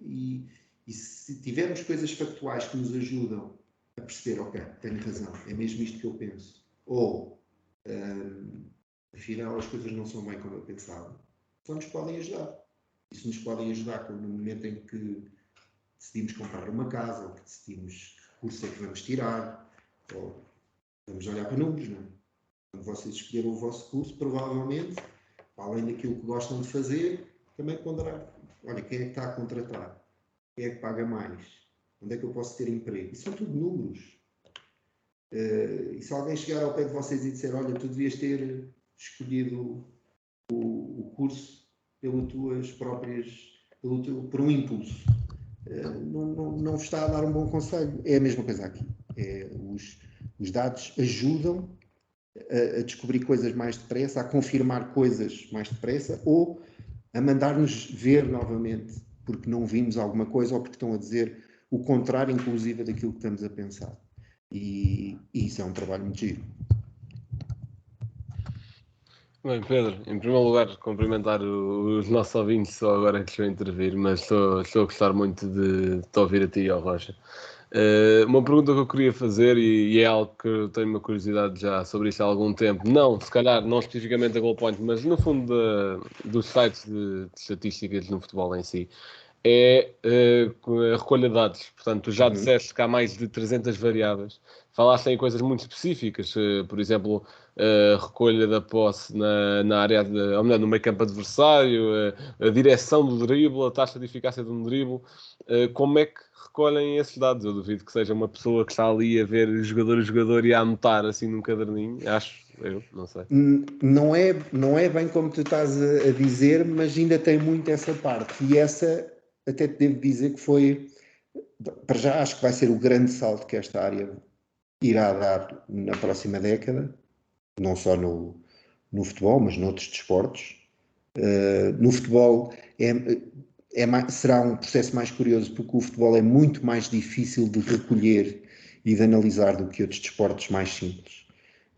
e se tivermos coisas factuais que nos ajudam a perceber, ok, tenho razão, é mesmo isto que eu penso, ou afinal as coisas não são bem como eu pensava, só nos podem ajudar. Isso nos podem ajudar no momento em que decidimos comprar uma casa, ou que decidimos que curso é que vamos tirar, ou vamos olhar para números, não é? Quando vocês escolheram o vosso curso, provavelmente, além daquilo que gostam de fazer, também ponderar, olha, quem é que está a contratar? Quem é que paga mais? Onde é que eu posso ter emprego? Isso são tudo números. E se alguém chegar ao pé de vocês e disser, olha, tu devias ter escolhido o curso pelas tuas próprias, por um impulso, não vos está a dar um bom conselho. É a mesma coisa aqui. Os dados ajudam a descobrir coisas mais depressa, a confirmar coisas mais depressa, ou a mandar-nos ver novamente porque não vimos alguma coisa, ou porque estão a dizer o contrário, inclusive, daquilo que estamos a pensar. E isso é um trabalho muito giro. Bem, Pedro, em primeiro lugar, cumprimentar os nossos ouvintes, só agora que estou a intervir, mas estou a gostar muito de te ouvir a ti e ao Rocha. Uma pergunta que eu queria fazer, e é algo que eu tenho uma curiosidade já sobre isto há algum tempo, não, se calhar, não especificamente a Goal Point, mas no fundo dos sites de estatísticas no futebol em si, é a recolha de dados. Portanto, tu já disseste que há mais de 300 variáveis. Falaste em coisas muito específicas, por exemplo, recolha da posse na área, ou melhor, no meio campo adversário, a direção do drible, a taxa de eficácia de um drible. Como é que recolhem esses dados? Eu duvido que seja uma pessoa que está ali a ver jogador a jogador e a anotar assim num caderninho. Eu não sei. Não é bem como tu estás a dizer, mas ainda tem muito essa parte. E essa, até te devo dizer que foi, para já acho que vai ser o grande salto que esta área irá dar na próxima década, não só no futebol, mas noutros desportos. No futebol será um processo mais curioso, porque o futebol é muito mais difícil de recolher e de analisar do que outros desportos mais simples,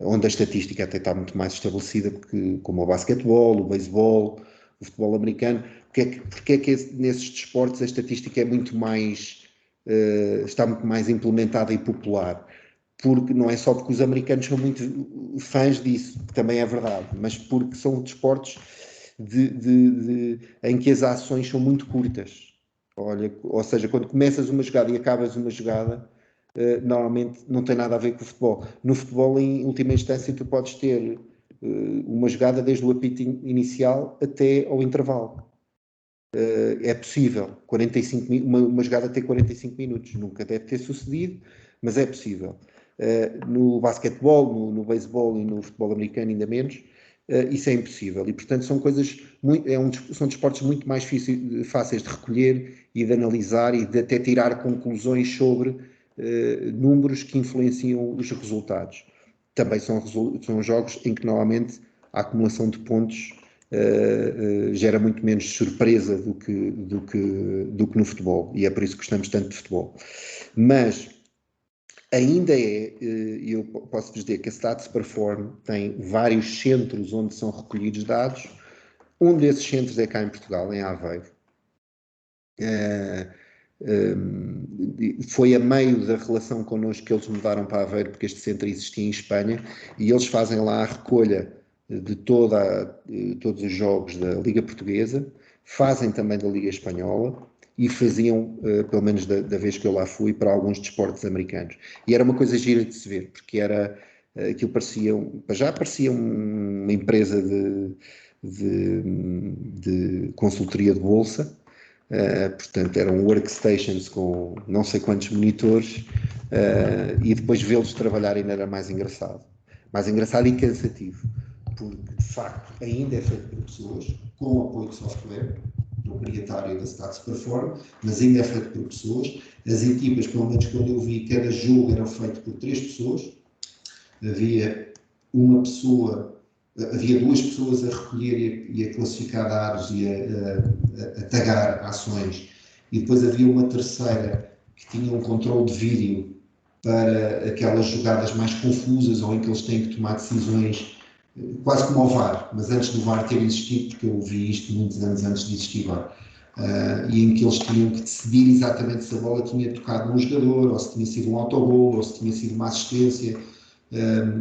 onde a estatística até está muito mais estabelecida, como o basquetebol, o beisebol, o futebol americano. Porque é que nesses desportos a estatística é muito mais, está muito mais implementada e popular? Porque não é só porque os americanos são muito fãs disso, que também é verdade, mas porque são desportos em que as ações são muito curtas. Ou seja, quando começas uma jogada e acabas uma jogada, normalmente não tem nada a ver com o futebol. No futebol, em última instância, tu podes ter uma jogada desde o apito inicial até ao intervalo. É possível, uma jogada ter 45 minutos, nunca deve ter sucedido, mas é possível. No basquetebol, no beisebol e no futebol americano ainda menos, isso é impossível. E portanto são coisas são desportos muito mais fáceis de recolher e de analisar e de até tirar conclusões sobre números que influenciam os resultados. Também são jogos em que normalmente a acumulação de pontos gera muito menos surpresa do que no futebol, e é por isso que gostamos tanto de futebol. Mas ainda eu posso dizer que a Stats Perform tem vários centros onde são recolhidos dados. Um desses centros é cá em Portugal, em Aveiro. Foi a meio da relação connosco que eles mudaram para Aveiro, porque este centro existia em Espanha, e eles fazem lá a recolha de todos os jogos da Liga Portuguesa, fazem também da Liga Espanhola, e faziam, pelo menos da vez que eu lá fui, para alguns desportos americanos. E era uma coisa gira de se ver, porque aquilo parecia uma empresa de consultoria de bolsa. Portanto, eram workstations com não sei quantos monitores, e depois vê-los trabalhar ainda era mais engraçado e cansativo, porque de facto ainda é feito por pessoas, com apoio de software proprietário da Stats Perform, mas ainda é feito por pessoas. As equipas, pelo menos quando eu vi, cada jogo era feito por 3 pessoas. Havia duas pessoas a recolher e a classificar dados e a tagar ações, e depois havia uma terceira que tinha um controle de vídeo para aquelas jogadas mais confusas ou em que eles têm que tomar decisões, quase como ao VAR, mas antes do VAR ter existido, porque eu vi isto muitos anos antes de existir VAR, e em que eles tinham que decidir exatamente se a bola tinha tocado num jogador, ou se tinha sido um autogol, ou se tinha sido uma assistência,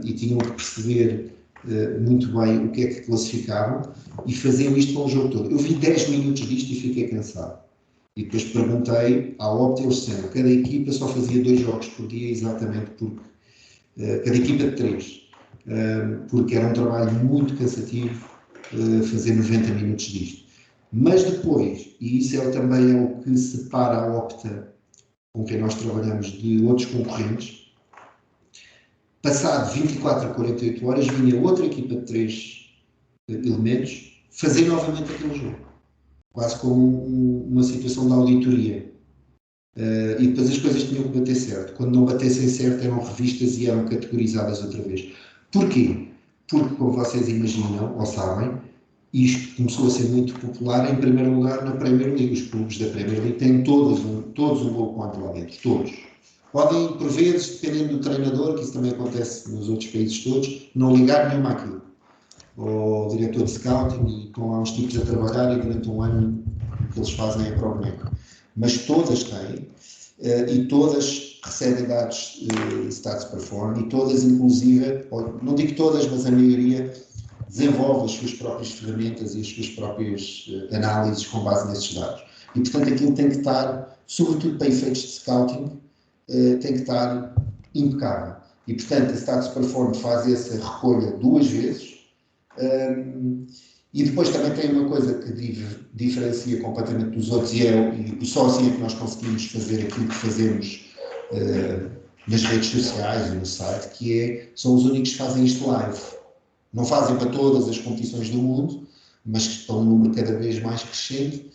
e tinham que perceber muito bem o que é que classificavam, e faziam isto para o jogo todo. Eu vi 10 minutos disto e fiquei cansado. E depois perguntei à Opta, eles disseram, cada equipa só fazia 2 jogos por dia, exatamente porque cada equipa de 3, porque era um trabalho muito cansativo fazer 90 minutos disto. Mas depois, e isso também é o que separa a Opta com quem nós trabalhamos de outros concorrentes, passado 24 a 48 horas vinha outra equipa de 3 elementos fazer novamente aquele jogo, quase como uma situação de auditoria. E depois as coisas tinham que bater certo. Quando não batessem certo, eram revistas e eram categorizadas outra vez. Porquê? Porque, como vocês imaginam ou sabem, isto começou a ser muito popular, em primeiro lugar, na Premier League. Os clubes da Premier League têm todos um gol contra lá dentro, todos. Podem, por vezes, dependendo do treinador, que isso também acontece nos outros países todos, não ligar nenhuma àquilo. Ou diretor de scouting, e estão lá uns tipos a trabalhar e durante um ano o que eles fazem é para o boneco. Mas todas têm, e todas recebem dados Stats Perform, e todas, inclusive, não digo todas, mas a maioria, desenvolve as suas próprias ferramentas e as suas próprias análises com base nesses dados. E, portanto, aquilo tem que estar, sobretudo para efeitos de scouting, tem que estar impecável. E, portanto, a Stats Perform faz essa recolha 2 vezes. E depois também tem uma coisa que diferencia completamente dos outros, e só assim é que nós conseguimos fazer aquilo que fazemos nas redes sociais e no site, são os únicos que fazem isto live. Não fazem para todas as competições do mundo, mas que estão um número cada vez mais crescente.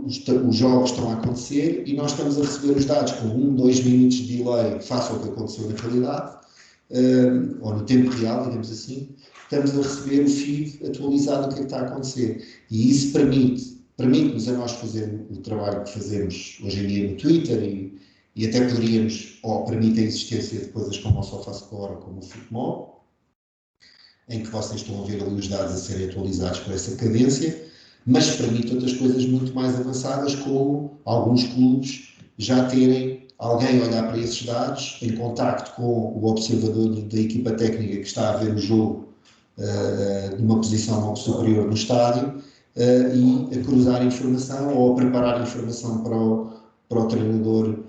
Os jogos estão a acontecer e nós estamos a receber os dados com 1-2 minutos de delay face ao que aconteceu na realidade, ou no tempo real, digamos assim. Estamos a receber o feed atualizado do que está a acontecer. E isso permite-nos a nós fazer o trabalho que fazemos hoje em dia no Twitter e até poderíamos, ou permite a existência de coisas como o SofaScore ou como o Futebol, em que vocês estão a ver ali os dados a serem atualizados com essa cadência, mas permite outras coisas muito mais avançadas, como alguns clubes já terem alguém a olhar para esses dados, em contacto com o observador da equipa técnica que está a ver o jogo numa posição superior no estádio, e a cruzar informação ou a preparar informação para o treinador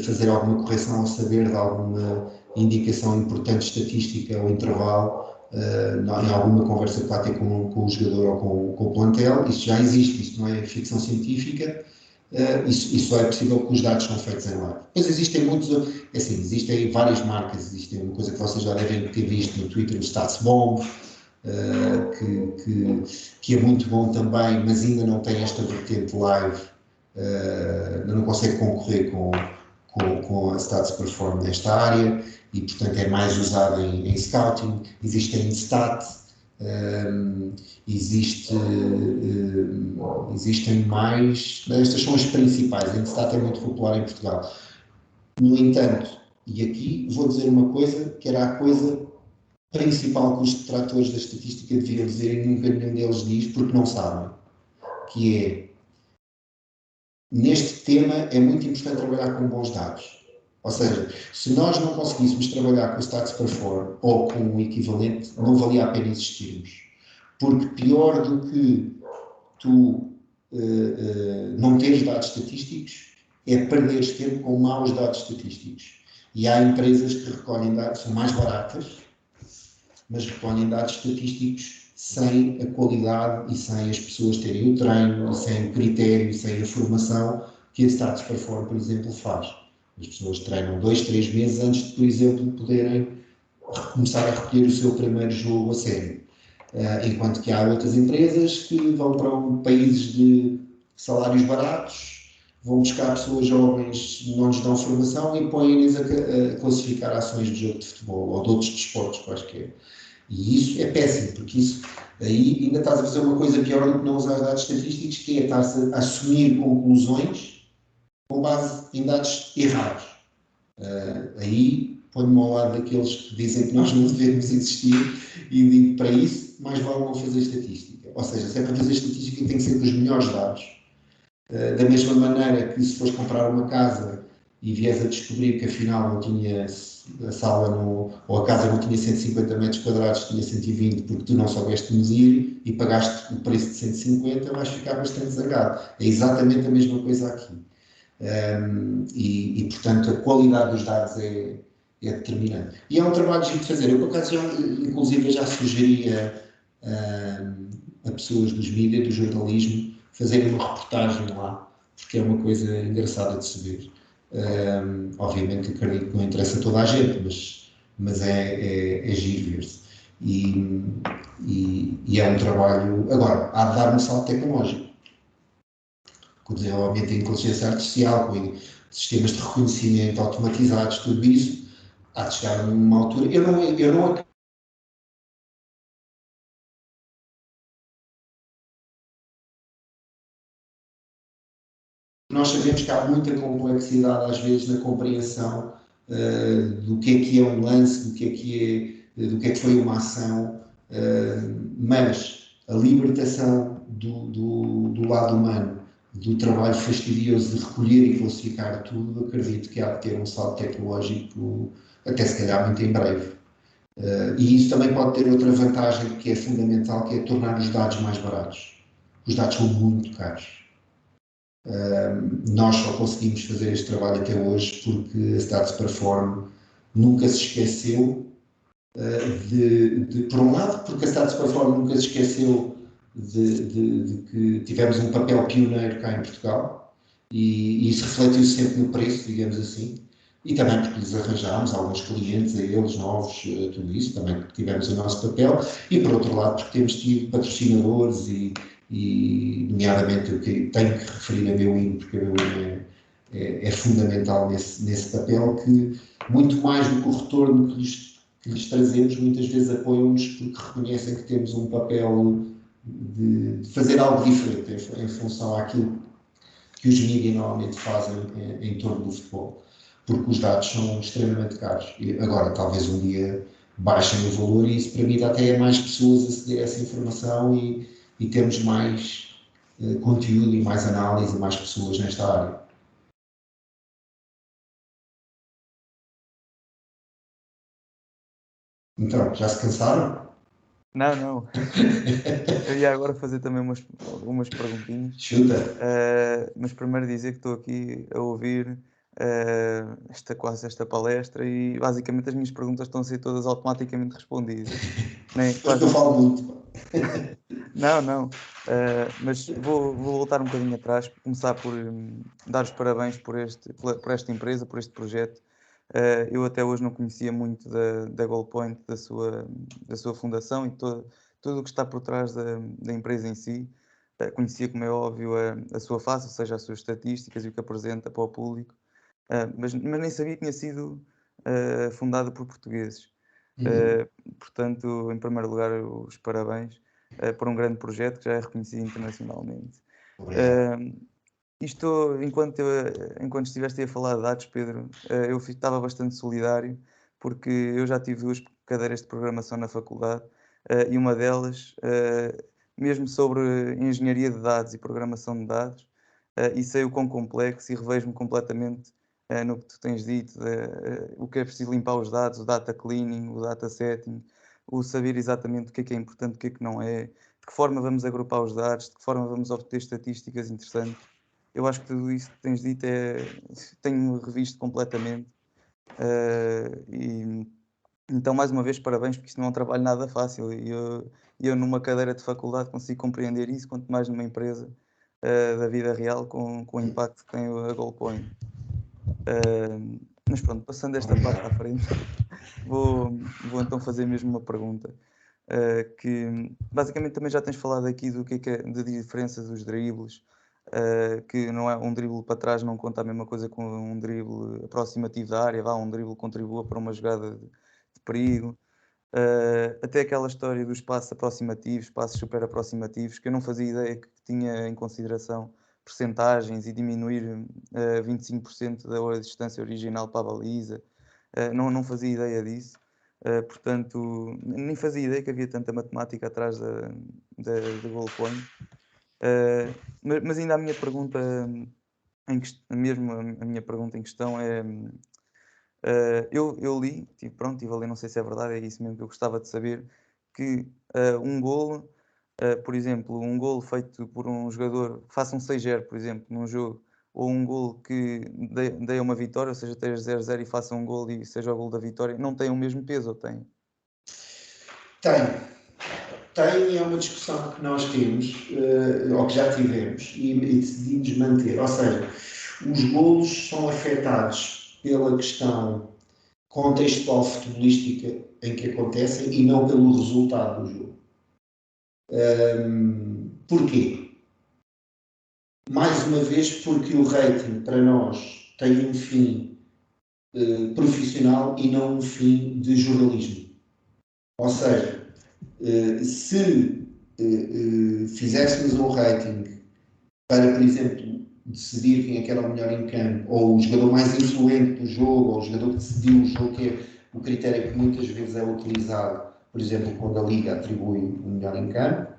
fazer alguma correção ao saber de alguma indicação importante estatística ou intervalo em alguma conversa que vai ter com o jogador ou com o plantel. Isso já existe, isto não é ficção científica, isso só é possível porque os dados são feitos em live. Depois existem existem várias marcas, existe uma coisa que vocês já devem ter visto no Twitter, o StatsBomb, que é muito bom também, mas ainda não tem esta vertente live, não consegue concorrer com a Stats Perform nesta área, e portanto é mais usada em scouting. Existe a Instat, existem mais, estas são as principais. A Instat é muito popular em Portugal. No entanto, e aqui vou dizer uma coisa, que era a coisa principal que os detratores da estatística deviam dizer, e nunca nenhum deles diz, porque não sabem, que é: neste tema é muito importante trabalhar com bons dados. Ou seja, se nós não conseguíssemos trabalhar com o Stats Perform ou com o equivalente, não valia a pena existirmos. Porque pior do que tu não teres dados estatísticos é perderes tempo com maus dados estatísticos. E há empresas que recolhem dados, são mais baratas, mas recolhem dados estatísticos sem a qualidade e sem as pessoas terem o treino, sem o critério, sem a formação que a Stats Perform, por exemplo, faz. As pessoas treinam 2-3 meses antes de, por exemplo, poderem começar a recolher o seu primeiro jogo a sério. Enquanto que há outras empresas que vão para países de salários baratos, vão buscar pessoas jovens, não lhes dão formação e põem-lhes a classificar ações de jogo de futebol ou de outros desportos quaisquer. E isso é péssimo, porque isso aí ainda estás a fazer uma coisa pior do que não usar dados estatísticos, que é estás a assumir conclusões com base em dados errados. Aí ponho-me ao lado daqueles que dizem que nós não devemos existir e digo, para isso, mais vale não fazer estatística. Ou seja, se é para fazer estatística, tem que ser com os melhores dados. Da mesma maneira que se fores comprar uma casa e vieres a descobrir que afinal não tinha a sala ou a casa não tinha 150 metros quadrados, tinha 120, porque tu não soubeste medir e pagaste o preço de 150, vais ficar bastante zangado. É exatamente a mesma coisa aqui. Portanto, a qualidade dos dados é determinante. E é um trabalho de fazer. Eu, por acaso, inclusive, já sugeria a pessoas dos mídias, do jornalismo, fazerem uma reportagem lá, porque é uma coisa engraçada de se ver. Obviamente, acredito que não interessa a toda a gente, mas é giro ver-se. E é um trabalho. Agora, há de dar um salto tecnológico. Com o desenvolvimento da inteligência artificial, com sistemas de reconhecimento automatizados, tudo isso, há de chegar a uma altura. Eu não Nós sabemos que há muita complexidade, às vezes, na compreensão do que é um lance, do que foi uma ação, mas a libertação do lado humano, do trabalho fastidioso de recolher e classificar tudo, acredito que há de ter um salto tecnológico, até se calhar muito em breve. E isso também pode ter outra vantagem que é fundamental, que é tornar os dados mais baratos. Os dados são muito caros. Nós só conseguimos fazer este trabalho até hoje porque a Stats Perform nunca se esqueceu por um lado, porque a Stats Perform nunca se esqueceu de que tivemos um papel pioneiro cá em Portugal e isso refletiu sempre no preço, digamos assim, e também porque lhes arranjámos alguns clientes a eles novos, tudo isso, também porque tivemos o nosso papel, e por outro lado porque temos tido patrocinadores e nomeadamente eu tenho que referir a Bwin, porque a Bwin é fundamental nesse papel, que muito mais do que o retorno que lhes trazemos, muitas vezes apoiam-nos porque reconhecem que temos um papel de fazer algo diferente em função àquilo que os mídias normalmente fazem em torno do futebol, porque os dados são extremamente caros. E agora, talvez um dia baixem o valor e isso permita até a mais pessoas aceder a essa informação e termos mais conteúdo e mais análise e mais pessoas nesta área. Então, já se cansaram? Não. Eu ia agora fazer também umas perguntinhas. Chuta. Mas primeiro dizer que estou aqui a ouvir esta palestra e basicamente as minhas perguntas estão a ser todas automaticamente respondidas. Quase não falo muito. Não. Mas vou voltar um bocadinho atrás, começar por dar os parabéns por esta empresa, por este projeto. Eu até hoje não conhecia muito da Goalpoint, da sua fundação e todo o que está por trás da empresa em si. Conhecia, como é óbvio, a sua face, ou seja, as suas estatísticas e o que apresenta para o público, mas nem sabia que tinha sido fundada por portugueses. Portanto, em primeiro lugar, os parabéns por um grande projeto que já é reconhecido internacionalmente. Enquanto estiveste a falar de dados, Pedro, eu estava bastante solidário, porque eu já tive 2 cadeiras de programação na faculdade, e uma delas, mesmo sobre engenharia de dados e programação de dados, e sei o quão complexo, e revejo-me completamente no que tu tens dito, o que é preciso limpar os dados, o data cleaning, o data setting, o saber exatamente o que é importante, o que é que não é, de que forma vamos agrupar os dados, de que forma vamos obter estatísticas interessantes. Eu acho que tudo isso que tens dito tenho revisto completamente. E então, mais uma vez, parabéns, porque isto não é um trabalho nada fácil. E eu numa cadeira de faculdade consigo compreender isso, quanto mais numa empresa da vida real, com o impacto que tem a Goalpoint. Mas pronto, passando esta parte à frente, vou então fazer mesmo uma pergunta. Que basicamente também já tens falado aqui do que é da diferença dos dribles, que não é um drible para trás, não conta a mesma coisa com um drible aproximativo da área, um drible contribua para uma jogada de perigo, até aquela história dos passos aproximativos, passos super aproximativos, que eu não fazia ideia que tinha em consideração percentagens e diminuir 25% da distância original para a baliza, não fazia ideia disso. Portanto, nem fazia ideia que havia tanta matemática atrás da Goalpoint. Mas ainda a minha pergunta a minha pergunta em questão é, eu li, estive a ler, não sei se é verdade, é isso mesmo que eu gostava de saber, que um golo, por exemplo, um golo feito por um jogador, faça um 6-0, por exemplo, num jogo, ou um golo que dê uma vitória, ou seja, esteja 0-0 e faça um golo e seja o golo da vitória, não tem o mesmo peso, ou tem? Tem, e é uma discussão que nós temos, ou que já tivemos, e decidimos manter. Ou seja, os golos são afetados pela questão contextual futebolística em que acontecem e não pelo resultado do jogo. Porquê? Mais uma vez, porque o rating para nós tem um fim profissional e não um fim de jornalismo. Ou seja, se fizéssemos um rating para, por exemplo, decidir quem é que era o melhor em campo, ou o jogador mais influente do jogo, ou o jogador que decidiu o jogo, que é o critério que muitas vezes é utilizado, por exemplo, quando a Liga atribui o melhor em campo,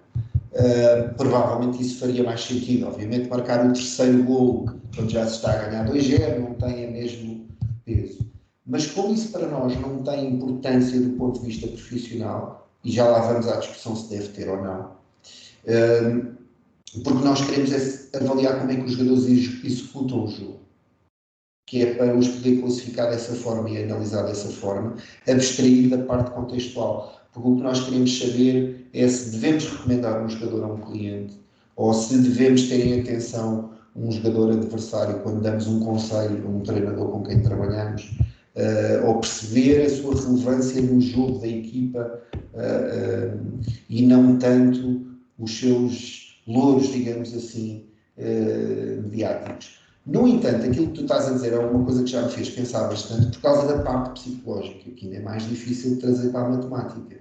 provavelmente isso faria mais sentido. Obviamente, marcar o terceiro golo quando já se está a ganhar 2-0 não tem o mesmo peso. Mas como isso para nós não tem importância do ponto de vista profissional, e já lá vamos à discussão se deve ter ou não, porque nós queremos avaliar como é que os jogadores executam o jogo, que é para os poder classificar dessa forma e analisar dessa forma, abstrair da parte contextual. Porque o que nós queremos saber é se devemos recomendar um jogador a um cliente ou se devemos ter em atenção um jogador adversário quando damos um conselho a um treinador com quem trabalhamos, ou perceber a sua relevância no jogo da equipa e não tanto os seus louros, digamos assim, mediáticos. No entanto, aquilo que tu estás a dizer é uma coisa que já me fez pensar bastante por causa da parte psicológica, que ainda é mais difícil de trazer para a matemática.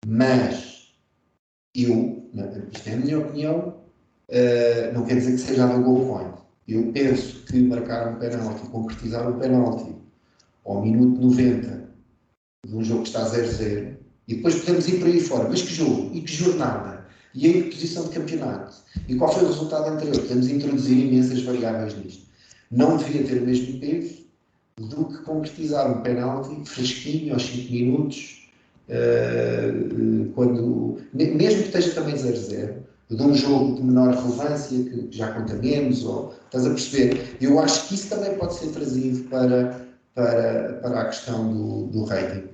Mas eu, isto é a minha opinião, não quer dizer que seja do goal point. Eu penso que marcar um penalti, concretizar um penalti ao minuto 90 de um jogo que está 0-0, e depois podemos ir para aí fora, mas que jogo? E que jornada? E em que posição de campeonato? E qual foi o resultado anterior? Podemos introduzir imensas variáveis nisto. Não devia ter o mesmo peso do que concretizar um penalti fresquinho aos 5 minutos, mesmo que esteja também 0-0, de um jogo de menor relevância, que já conta menos, ou, estás a perceber? Eu acho que isso também pode ser trazido para a questão do rating.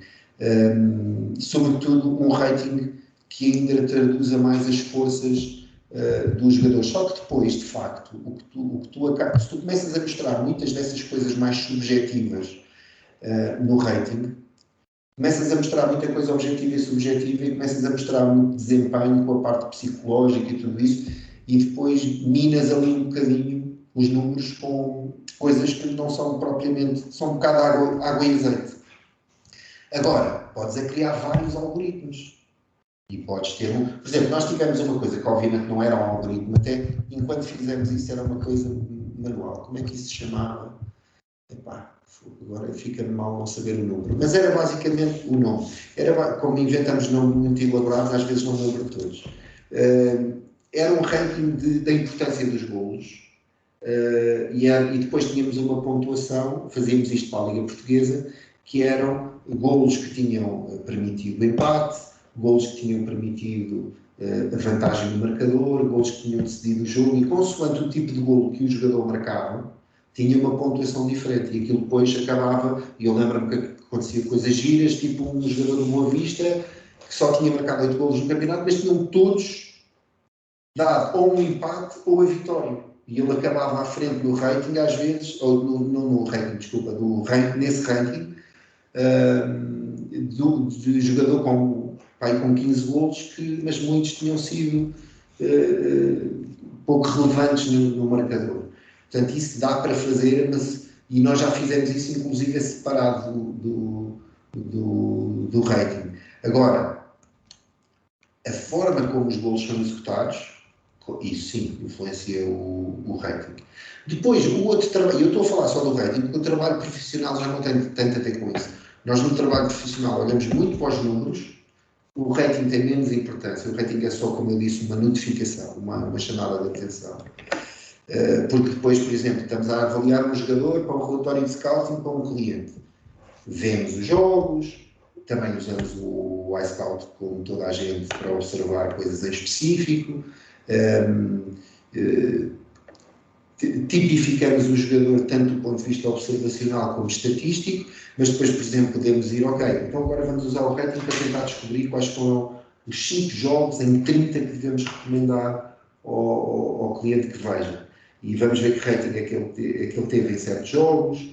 Sobretudo um rating que ainda traduza mais as forças dos jogadores. Só que depois, de facto, se tu começas a mostrar muitas dessas coisas mais subjetivas no rating, começas a mostrar muita coisa objetiva e subjetiva e começas a mostrar muito desempenho com a parte psicológica e tudo isso, e depois minas ali um bocadinho os números com coisas que não são propriamente, são um bocado água e azeite. Agora, podes criar vários algoritmos. E podes ter por exemplo, nós tivemos uma coisa que obviamente não era um algoritmo, até enquanto fizemos isso era uma coisa manual. Como é que isso se chamava? Epá, agora fica-me mal não saber o número. Mas era basicamente o nome. Era, como inventamos nomes muito elaborados, às vezes não me lembro todos. Era um ranking da importância dos golos. E depois tínhamos uma pontuação, fazíamos isto para a Liga Portuguesa, que eram golos que tinham permitido o empate, golos que tinham permitido a vantagem no marcador, golos que tinham decidido o jogo, e consoante o tipo de golo que o jogador marcava, tinha uma pontuação diferente, e aquilo depois acabava, e eu lembro-me que acontecia coisas giras, tipo um jogador do Boa Vista, que só tinha marcado 8 golos no campeonato, mas tinham todos dado ou um empate ou a vitória. E ele acabava à frente no rating, às vezes, ou no rating, desculpa, nesse ranking, de jogador com 15 golos, mas muitos tinham sido pouco relevantes no marcador. Portanto, isso dá para fazer, e nós já fizemos isso, inclusive, separado do rating. Agora, a forma como os golos são executados, isso sim, influencia o rating. Depois, o outro trabalho, eu estou a falar só do rating, porque o trabalho profissional já não tem tanto a ver com isso. Nós no trabalho profissional olhamos muito para os números, o rating tem menos importância, o rating é só, como eu disse, uma notificação, uma chamada de atenção. Porque depois, por exemplo, estamos a avaliar um jogador para um relatório de scouting para um cliente. Vemos os jogos, também usamos o iScout como toda a gente para observar coisas em específico, tipificamos o jogador tanto do ponto de vista observacional como estatístico, mas depois, por exemplo, podemos ir, ok, então agora vamos usar o rating para tentar descobrir quais foram os 5 jogos em 30 que devemos recomendar ao cliente que veja. E vamos ver que rating é que ele teve em certos jogos.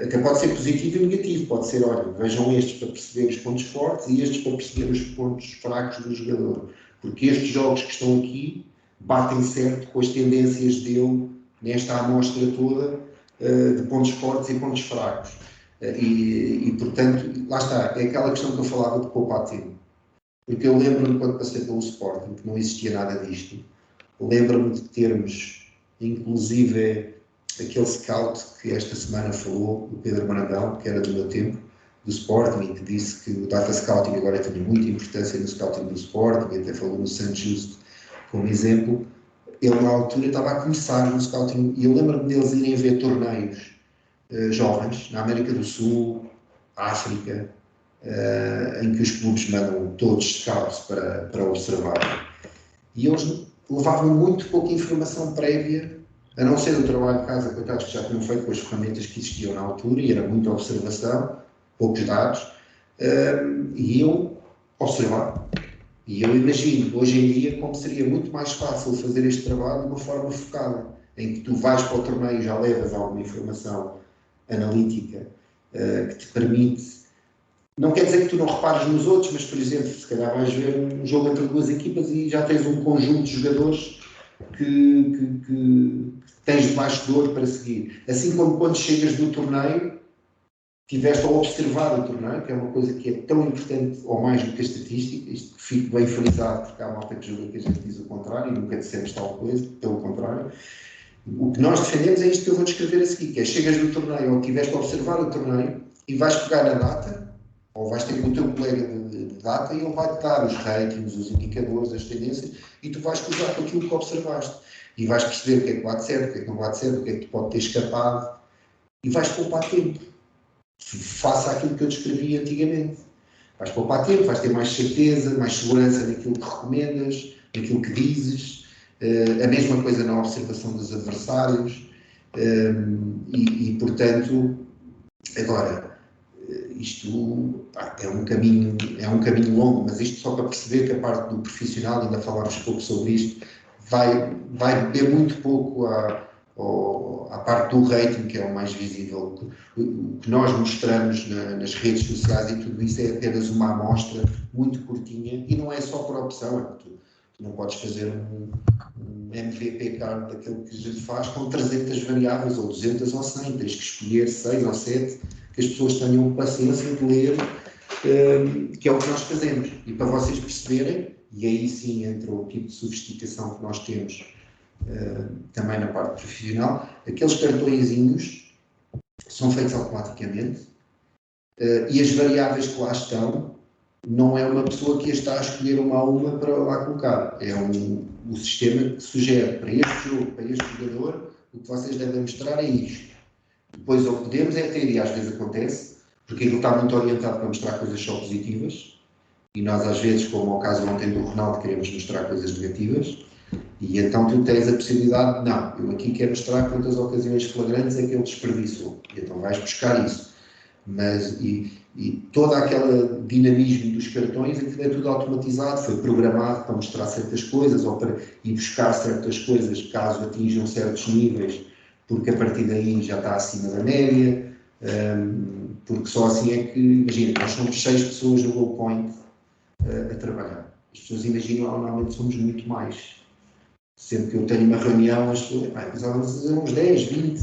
Até pode ser positivo e negativo, pode ser, olha, vejam estes para perceber os pontos fortes e estes para perceber os pontos fracos do jogador, porque estes jogos que estão aqui batem certo com as tendências dele nesta amostra toda de pontos fortes e pontos fracos. E portanto, lá está, é aquela questão que eu falava de poupar tempo. Porque eu lembro-me quando passei pelo Sporting, que não existia nada disto, lembro-me de termos, inclusive, aquele scout que esta semana falou, o Pedro Brandão, que era do meu tempo, do Sporting, e que disse que o data scouting agora tem muita importância no scouting do Sporting, e até falou no Santos Justo como exemplo. Ele na altura estava a começar no scouting, e eu lembro-me deles irem ver torneios jovens, na América do Sul, África, em que os clubes mandam todos scouts para observar. E eles levavam muito pouca informação prévia, a não ser o trabalho de casa, coitados, que já tinham feito com as ferramentas que existiam na altura, e era muita observação, poucos dados, e eu observar. E eu imagino, hoje em dia, como seria muito mais fácil fazer este trabalho de uma forma focada, em que tu vais para o torneio e já levas alguma informação analítica que te permite. Não quer dizer que tu não repares nos outros, mas, por exemplo, se calhar vais ver um jogo entre duas equipas e já tens um conjunto de jogadores que tens debaixo do olho para seguir. Assim como quando chegas do torneio, tiveste a observar o torneio, que é uma coisa que é tão importante ou mais do que a estatística, isto fico bem frisado, porque há malta que joga que a gente diz o contrário e nunca dissemos tal coisa, pelo contrário. O que nós defendemos é isto que eu vou descrever a seguir, que é chegas do torneio ou tiveste a observar o torneio e vais pegar na data, ou vais ter com o teu colega de data e ele vai-te dar os ratings, os indicadores, as tendências, e tu vais cruzar com aquilo que observaste. E vais perceber o que é que bate certo, o que é que não bate certo, o que é que te pode ter escapado, e vais poupar tempo. Faça aquilo que eu descrevi antigamente. Vais poupar tempo, vais ter mais certeza, mais segurança naquilo que recomendas, naquilo que dizes, a mesma coisa na observação dos adversários, e portanto, agora, isto é um caminho longo, mas isto só para perceber que a parte do profissional, ainda falámos pouco sobre isto, vai beber muito pouco à parte do rating, que é o mais visível. O que nós mostramos nas redes sociais e tudo isso é apenas uma amostra muito curtinha, e não é só por opção. Tu não podes fazer um MVP card daquele que a gente faz com 300 variáveis, ou 200 ou 100, tens que escolher 6 ou 7, que as pessoas tenham paciência de ler, que é o que nós fazemos. E para vocês perceberem, e aí sim entra o tipo de sofisticação que nós temos também na parte profissional, aqueles cartõezinhos são feitos automaticamente, e as variáveis que lá estão, não é uma pessoa que está a escolher uma a uma para lá colocar, é o sistema que sugere para este jogo, para este jogador, o que vocês devem mostrar é isto. Depois o que podemos é ter, e às vezes acontece, porque ele está muito orientado para mostrar coisas só positivas, e nós às vezes, como o caso ontem do Ronaldo, queremos mostrar coisas negativas, e então tu tens a possibilidade de, não, eu aqui quero mostrar quantas ocasiões flagrantes é que ele desperdiçou, e então vais buscar isso. Mas, e todo aquele dinamismo dos cartões, aquilo é tudo automatizado, foi programado para mostrar certas coisas, ou para ir buscar certas coisas caso atinjam certos níveis, porque a partir daí já está acima da média, porque só assim é que, imagina, nós somos 6 pessoas no Goal Point a trabalhar. As pessoas imaginam, normalmente somos muito mais. Sempre que eu tenho uma reunião, as pessoas, vamos fazer uns 10, 20,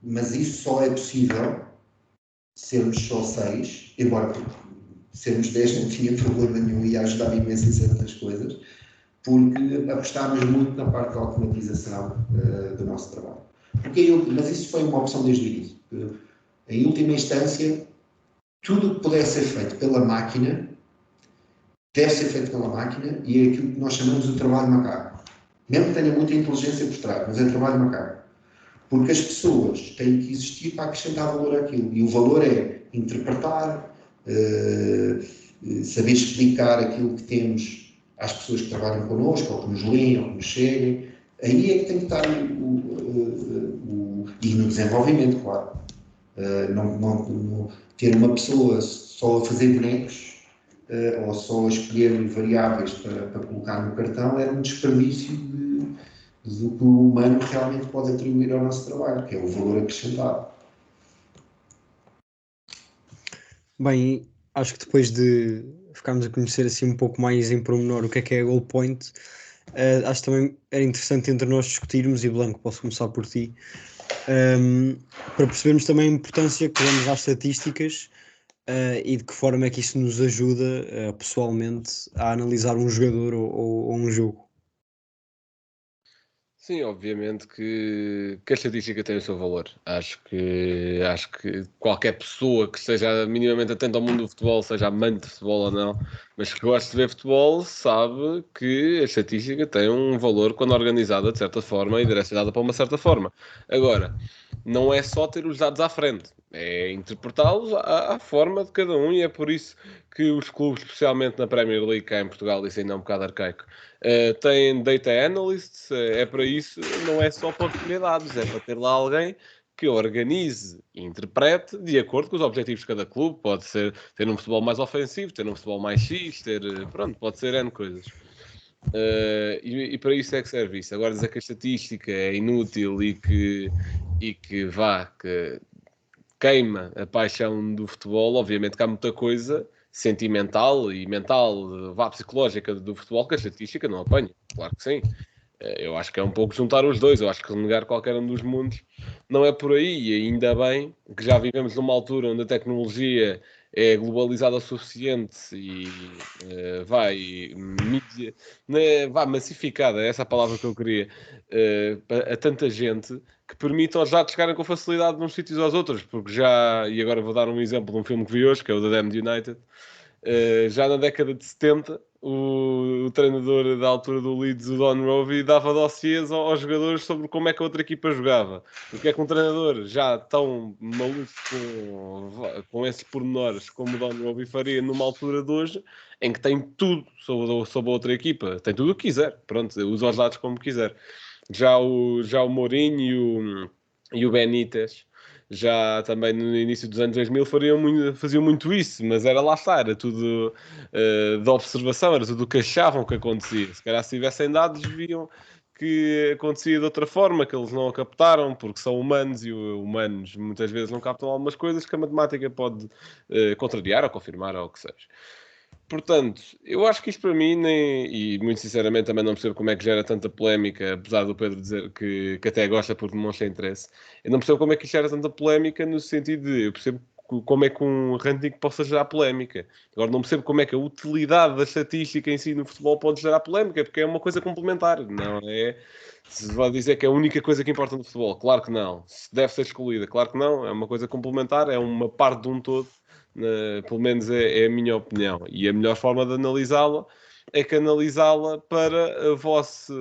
mas isso só é possível sermos só 6, embora sermos 10 não tinha problema nenhum e ajudava imenso em certas coisas, porque apostámos muito na parte da automatização do nosso trabalho. Mas isso foi uma opção desde o início. Em última instância, tudo o que puder ser feito pela máquina deve ser feito pela máquina, e é aquilo que nós chamamos de trabalho macaco. Mesmo que tenha muita inteligência por trás, mas é trabalho macaco. Porque as pessoas têm que existir para acrescentar valor àquilo. E o valor é interpretar, saber explicar aquilo que temos às pessoas que trabalham connosco, ou que nos leem, ou que nos seguem. Aí é que tem que estar e no desenvolvimento, claro. Não ter uma pessoa só a fazer bonecos, ou só a escolher variáveis para colocar no cartão, era um desperdício do que o humano realmente pode atribuir ao nosso trabalho, que é o valor acrescentado. Bem, acho que depois de ficarmos a conhecer assim um pouco mais em pormenor o que é Goal Point, acho que também era interessante entre nós discutirmos, e Blanco, posso começar por ti, para percebermos também a importância que damos às estatísticas, e de que forma é que isso nos ajuda pessoalmente a analisar um jogador ou um jogo. Sim, obviamente que a estatística tem o seu valor. Acho que qualquer pessoa que esteja minimamente atenta ao mundo do futebol, seja amante de futebol ou não, mas que goste de ver futebol, sabe que a estatística tem um valor quando organizada de certa forma e direcionada para uma certa forma. Agora, não é só ter os dados à frente, é interpretá-los à forma de cada um, e é por isso que os clubes, especialmente na Premier League, cá em Portugal, isso ainda é um bocado arcaico, têm data analysts, é para isso, não é só para recolher dados, é para ter lá alguém que organize e interprete de acordo com os objetivos de cada clube. Pode ser ter um futebol mais ofensivo, ter um futebol mais X, pode ser N coisas. E para isso é que serve isso. Agora dizer que a estatística é inútil e que queima a paixão do futebol, obviamente que há muita coisa sentimental e mental, psicológica do futebol que a estatística não apanha, claro que sim. Eu acho que é um pouco juntar os dois. Eu acho que renegar qualquer um dos mundos não é por aí, e ainda bem que já vivemos numa altura onde a tecnologia é globalizada o suficiente e massificada, é essa a palavra que eu queria, a tanta gente, que permite aos dados chegarem com facilidade de uns sítios aos outros, porque e agora vou dar um exemplo de um filme que vi hoje, que é o The Damned United. Já na década de 70, o treinador da altura do Leeds, o Don Rovey, dava dossiês aos jogadores sobre como é que a outra equipa jogava. O que é que um treinador já tão maluco com esses pormenores como o Don Rovey faria numa altura de hoje, em que tem tudo sobre a outra equipa, tem tudo o que quiser, pronto, usa os dados como quiser. Já o Mourinho e o Benítez, já também no início dos anos 2000 faziam muito isso, mas era tudo de observação, era tudo o que achavam que acontecia. Se calhar se tivessem dados, viam que acontecia de outra forma, que eles não a captaram, porque são humanos, e humanos muitas vezes não captam algumas coisas que a matemática pode contrariar ou confirmar, ou o que seja. Portanto, eu acho que isto para mim, e muito sinceramente também não percebo como é que gera tanta polémica, apesar do Pedro dizer que até gosta porque demonstra interesse. Eu não percebo como é que isto gera tanta polémica, no sentido de, eu percebo como é que um ranking possa gerar polémica. Agora não percebo como é que a utilidade da estatística em si no futebol pode gerar polémica, porque é uma coisa complementar, não é? Se vai dizer que é a única coisa que importa no futebol, claro que não. Se deve ser excluída, claro que não. É uma coisa complementar, é uma parte de um todo. Pelo menos é a minha opinião, e a melhor forma de analisá-la é canalizá-la para a vossa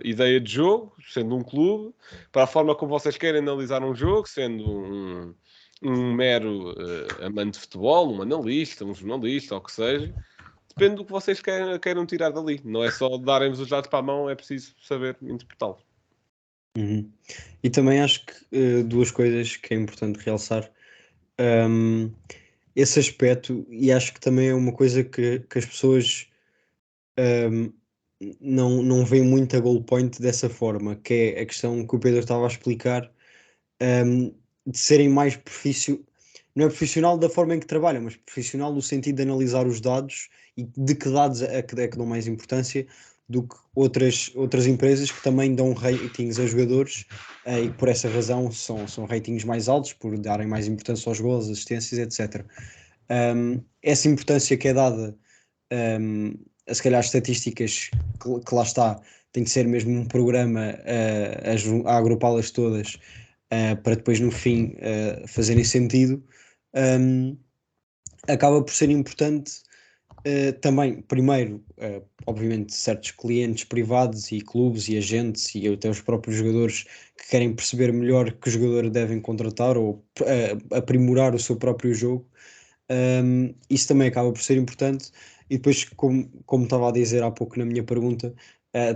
ideia de jogo, sendo um clube, para a forma como vocês querem analisar um jogo, sendo um mero amante de futebol, um analista, um jornalista, ou o que seja. Depende do que vocês queiram tirar dali. Não é só darem-vos os dados para a mão, é preciso saber interpretá-los. Uhum. E também acho que duas coisas que é importante realçar. Esse aspecto, e acho que também é uma coisa que as pessoas não veem muito a goal point dessa forma, que é a questão que o Pedro estava a explicar, de serem mais não é profissional da forma em que trabalham, mas profissional no sentido de analisar os dados e de que dados é que dão mais importância do que outras empresas que também dão ratings a jogadores, e por essa razão são ratings mais altos, por darem mais importância aos gols, assistências, etc. Essa importância que é dada a se calhar estatísticas que lá está, tem que ser mesmo um programa a agrupá-las todas, para depois no fim fazerem sentido, acaba por ser importante. Também, primeiro, obviamente, certos clientes privados e clubes e agentes e até os próprios jogadores que querem perceber melhor que jogador devem contratar ou aprimorar o seu próprio jogo. Isso também acaba por ser importante. E depois, como estava a dizer há pouco na minha pergunta,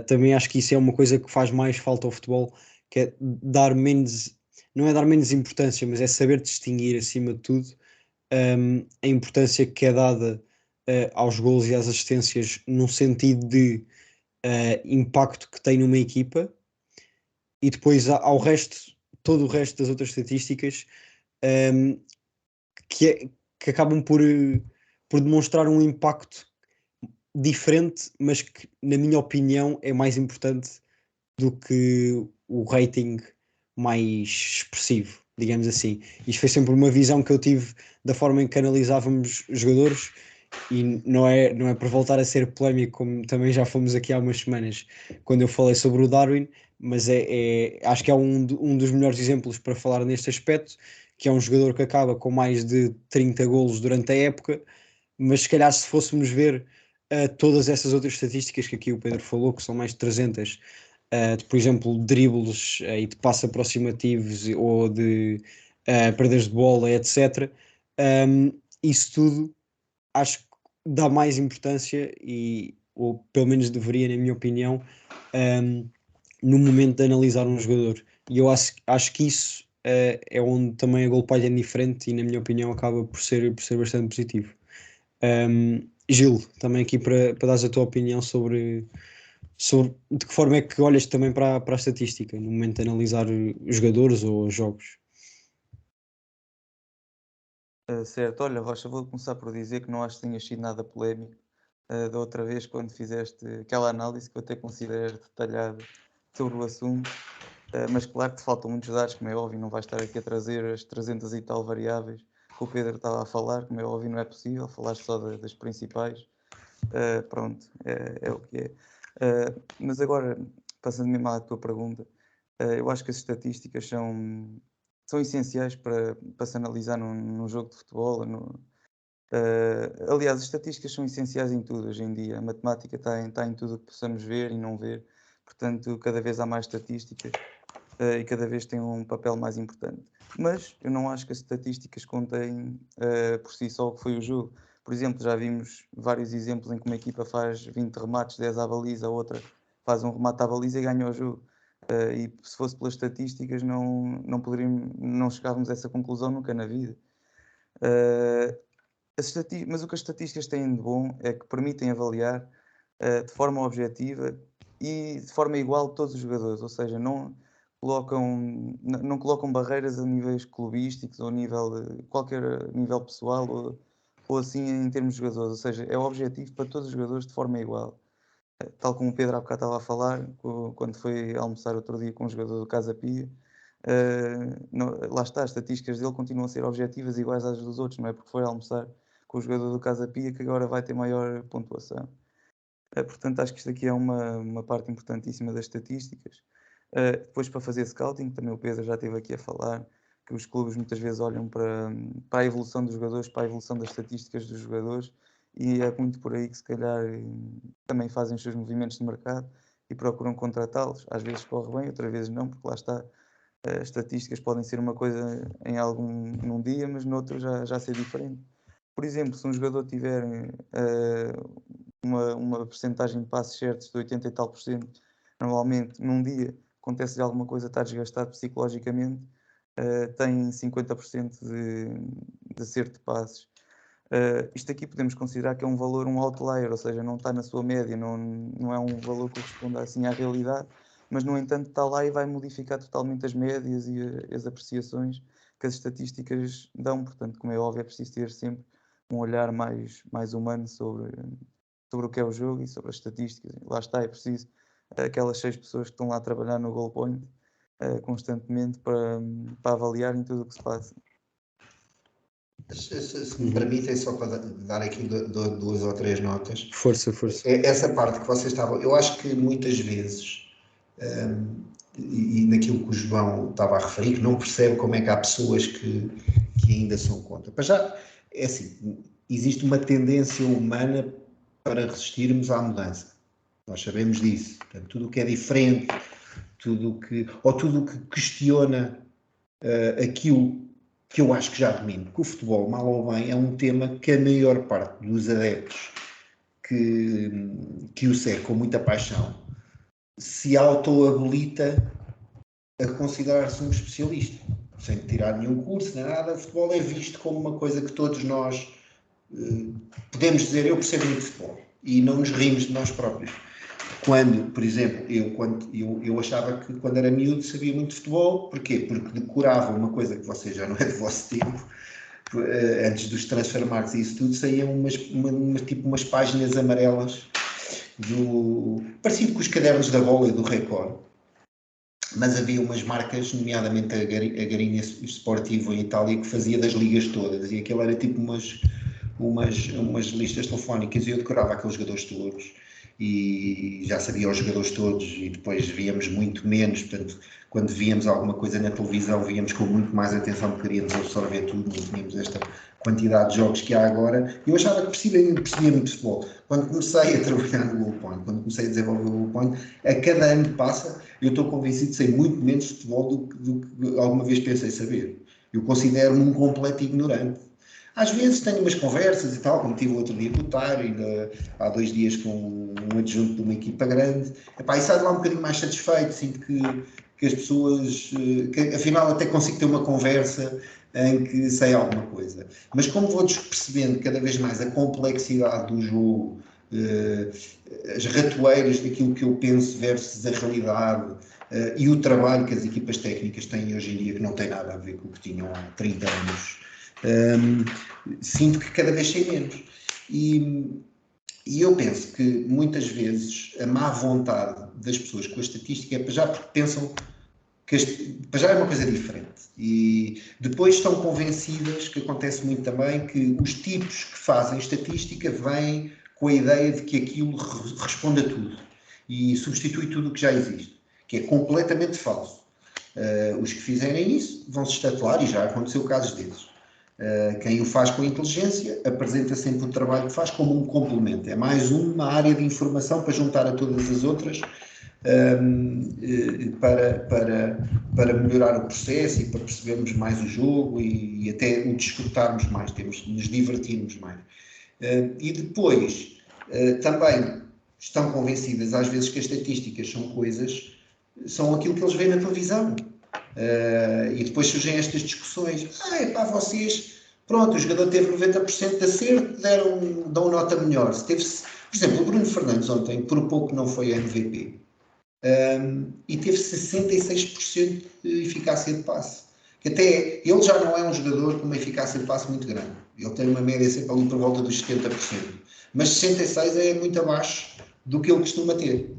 também acho que isso é uma coisa que faz mais falta ao futebol, que é não é dar menos importância, mas é saber distinguir, acima de tudo, a importância que é dada aos golos e às assistências, num sentido de impacto que tem numa equipa, e depois ao resto, todo o resto das outras estatísticas, que acabam por demonstrar um impacto diferente, mas que, na minha opinião, é mais importante do que o rating mais expressivo, digamos assim. Isto foi sempre uma visão que eu tive da forma em que analisávamos jogadores, e não é por voltar a ser polémico, como também já fomos aqui há umas semanas quando eu falei sobre o Darwin, mas acho que é um dos melhores exemplos para falar neste aspecto, que é um jogador que acaba com mais de 30 golos durante a época, mas se calhar se fôssemos ver todas essas outras estatísticas que aqui o Pedro falou, que são mais de 300, de, por exemplo, dribles e de passos aproximativos ou de perdas de bola, etc. Isso tudo acho que dá mais importância ou pelo menos deveria, na minha opinião, no momento de analisar um jogador. E eu acho que isso é onde também a Goalpile é diferente e, na minha opinião, acaba por ser bastante positivo. Gil, também aqui para dares a tua opinião sobre de que forma é que olhas também para a estatística no momento de analisar os jogadores ou os jogos. Certo, olha, Rocha, vou começar por dizer que não acho que tenhas sido nada polémico da outra vez quando fizeste aquela análise que eu até considero detalhada sobre o assunto, mas claro que te faltam muitos dados, como é óbvio, não vais estar aqui a trazer as 300 e tal variáveis que o Pedro estava a falar, como é óbvio, não é possível, falaste só das principais. Pronto, é o que é. Mas agora, passando mesmo à tua pergunta, eu acho que as estatísticas são essenciais para se analisar num jogo de futebol. Aliás, as estatísticas são essenciais em tudo hoje em dia. A matemática está em tudo o que possamos ver e não ver. Portanto, cada vez há mais estatísticas e cada vez tem um papel mais importante. Mas eu não acho que as estatísticas contem por si só o que foi o jogo. Por exemplo, já vimos vários exemplos em que uma equipa faz 20 remates, 10 à baliza, a outra faz um remate à baliza e ganha o jogo. E se fosse pelas estatísticas não chegávamos a essa conclusão nunca na vida. Mas o que as estatísticas têm de bom é que permitem avaliar de forma objetiva e de forma igual todos os jogadores, ou seja, não colocam barreiras a níveis clubísticos ou qualquer nível pessoal ou assim em termos de jogadores, ou seja, é objetivo para todos os jogadores de forma igual. Tal como o Pedro há bocado estava a falar, quando foi almoçar outro dia com um jogador do Casa Pia, lá está, as estatísticas dele continuam a ser objetivas iguais às dos outros, não é porque foi almoçar com o jogador do Casa Pia que agora vai ter maior pontuação. Portanto, acho que isto aqui é uma parte importantíssima das estatísticas. Depois, para fazer scouting, também o Pedro já esteve aqui a falar que os clubes muitas vezes olham para a evolução dos jogadores, para a evolução das estatísticas dos jogadores, e é muito por aí que se calhar também fazem os seus movimentos de mercado e procuram contratá-los. Às vezes corre bem, outras vezes não, porque lá está, as estatísticas podem ser uma coisa num dia, mas noutro já ser diferente. Por exemplo, se um jogador tiver uma percentagem de passes certos de 80 e tal por cento, normalmente num dia acontece-lhe alguma coisa, está desgastado psicologicamente, tem 50% de acerto de passes. Isto aqui podemos considerar que é um valor, um outlier, ou seja, não está na sua média, não é um valor que corresponde assim à realidade, mas no entanto está lá e vai modificar totalmente as médias e as apreciações que as estatísticas dão. Portanto, como é óbvio, é preciso ter sempre um olhar mais humano sobre o que é o jogo e sobre as estatísticas. Lá está, é preciso aquelas 6 pessoas que estão lá a trabalhar no Goal Point constantemente para avaliarem tudo o que se passa. Se me permitem, só para dar aqui 2 ou 3 notas. Força. Essa parte que vocês estavam, eu acho que muitas vezes, e naquilo que o João estava a referir, que não percebe como é que há pessoas que ainda são contra. Para já, é assim, existe uma tendência humana para resistirmos à mudança. Nós sabemos disso. Portanto, tudo o que é diferente, tudo o que questiona aquilo que eu acho que já domino, porque o futebol, mal ou bem, é um tema que a maior parte dos adeptos que o segue com muita paixão se auto-habilita a considerar-se um especialista, sem tirar nenhum curso, nem nada. O futebol é visto como uma coisa que todos nós podemos dizer, eu percebo muito de futebol, e não nos rimos de nós próprios. Quando, por exemplo, eu achava que quando era miúdo sabia muito de futebol. Porquê? Porque decorava uma coisa que vocês já não é do vosso tempo, antes dos Transfermarks e isso tudo, saíam umas páginas amarelas parecido com os cadernos da bola e do Record, mas havia umas marcas, nomeadamente a Garinha Sportivo em Itália, que fazia das ligas todas, e aquilo era tipo umas listas telefónicas, e eu decorava aqueles jogadores todos. e já sabia os jogadores todos e depois víamos muito menos, portanto, quando víamos alguma coisa na televisão, víamos com muito mais atenção porque queríamos absorver tudo, não tínhamos esta quantidade de jogos que há agora. Eu achava que percebia muito de futebol. Quando comecei a trabalhar no Goal Point, quando comecei a desenvolver o Goal Point, a cada ano que passa, eu estou convencido de sei muito menos de futebol do que alguma vez pensei saber. Eu considero-me um completo ignorante. Às vezes tenho umas conversas e tal, como tive o outro dia com o Tar, ainda há 2 dias com um adjunto de uma equipa grande. Epá, e saio de lá um bocadinho mais satisfeito, sinto que as pessoas, que afinal até consigo ter uma conversa em que sei alguma coisa. Mas como vou percebendo cada vez mais a complexidade do jogo, as ratoeiras daquilo que eu penso versus a realidade, e o trabalho que as equipas técnicas têm hoje em dia, que não tem nada a ver com o que tinham há 30 anos, sinto que cada vez sei menos. E eu penso que muitas vezes a má vontade das pessoas com a estatística é para já porque pensam que para já é uma coisa diferente. E depois estão convencidas, que acontece muito também, que os tipos que fazem estatística vêm com a ideia de que aquilo responde a tudo e substitui tudo o que já existe, que é completamente falso. Os que fizerem isso vão se estatelar, e já aconteceu casos desses. Quem o faz com inteligência apresenta sempre o trabalho que faz como um complemento. É mais uma área de informação para juntar a todas as outras, para melhorar o processo e para percebermos mais o jogo e até o desfrutarmos mais, nos divertirmos mais. E depois também estão convencidas às vezes que as estatísticas são aquilo que eles veem na televisão. E depois surgem estas discussões. Vocês, pronto, o jogador teve 90% de acerto, dão nota melhor. Por exemplo, o Bruno Fernandes ontem, por pouco não foi MVP, e teve 66% de eficácia de passe. Que até ele já não é um jogador com uma eficácia de passe muito grande. Ele tem uma média sempre ali por volta dos 70%. Mas 66% é muito abaixo do que ele costuma ter.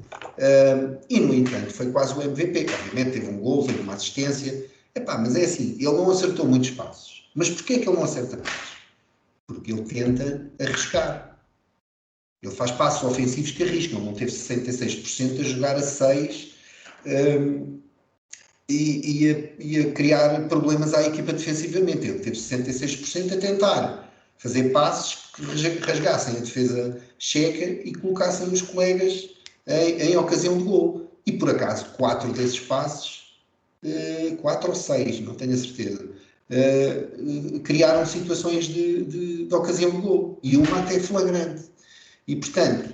E, no entanto, foi quase o MVP, que obviamente teve um gol, teve uma assistência. Mas é assim, ele não acertou muitos passos. Mas porquê é que ele não acerta passos? Porque ele tenta arriscar. Ele faz passos ofensivos que arriscam. Não teve 66% a jogar a 6 e a criar problemas à equipa defensivamente. Ele teve 66% a tentar fazer passos que rasgassem a defesa checa e colocassem os colegas em ocasião de gol. E por acaso, 4 desses passos, 4 ou 6, não tenho a certeza, criaram situações de ocasião de gol. E uma até flagrante. E portanto,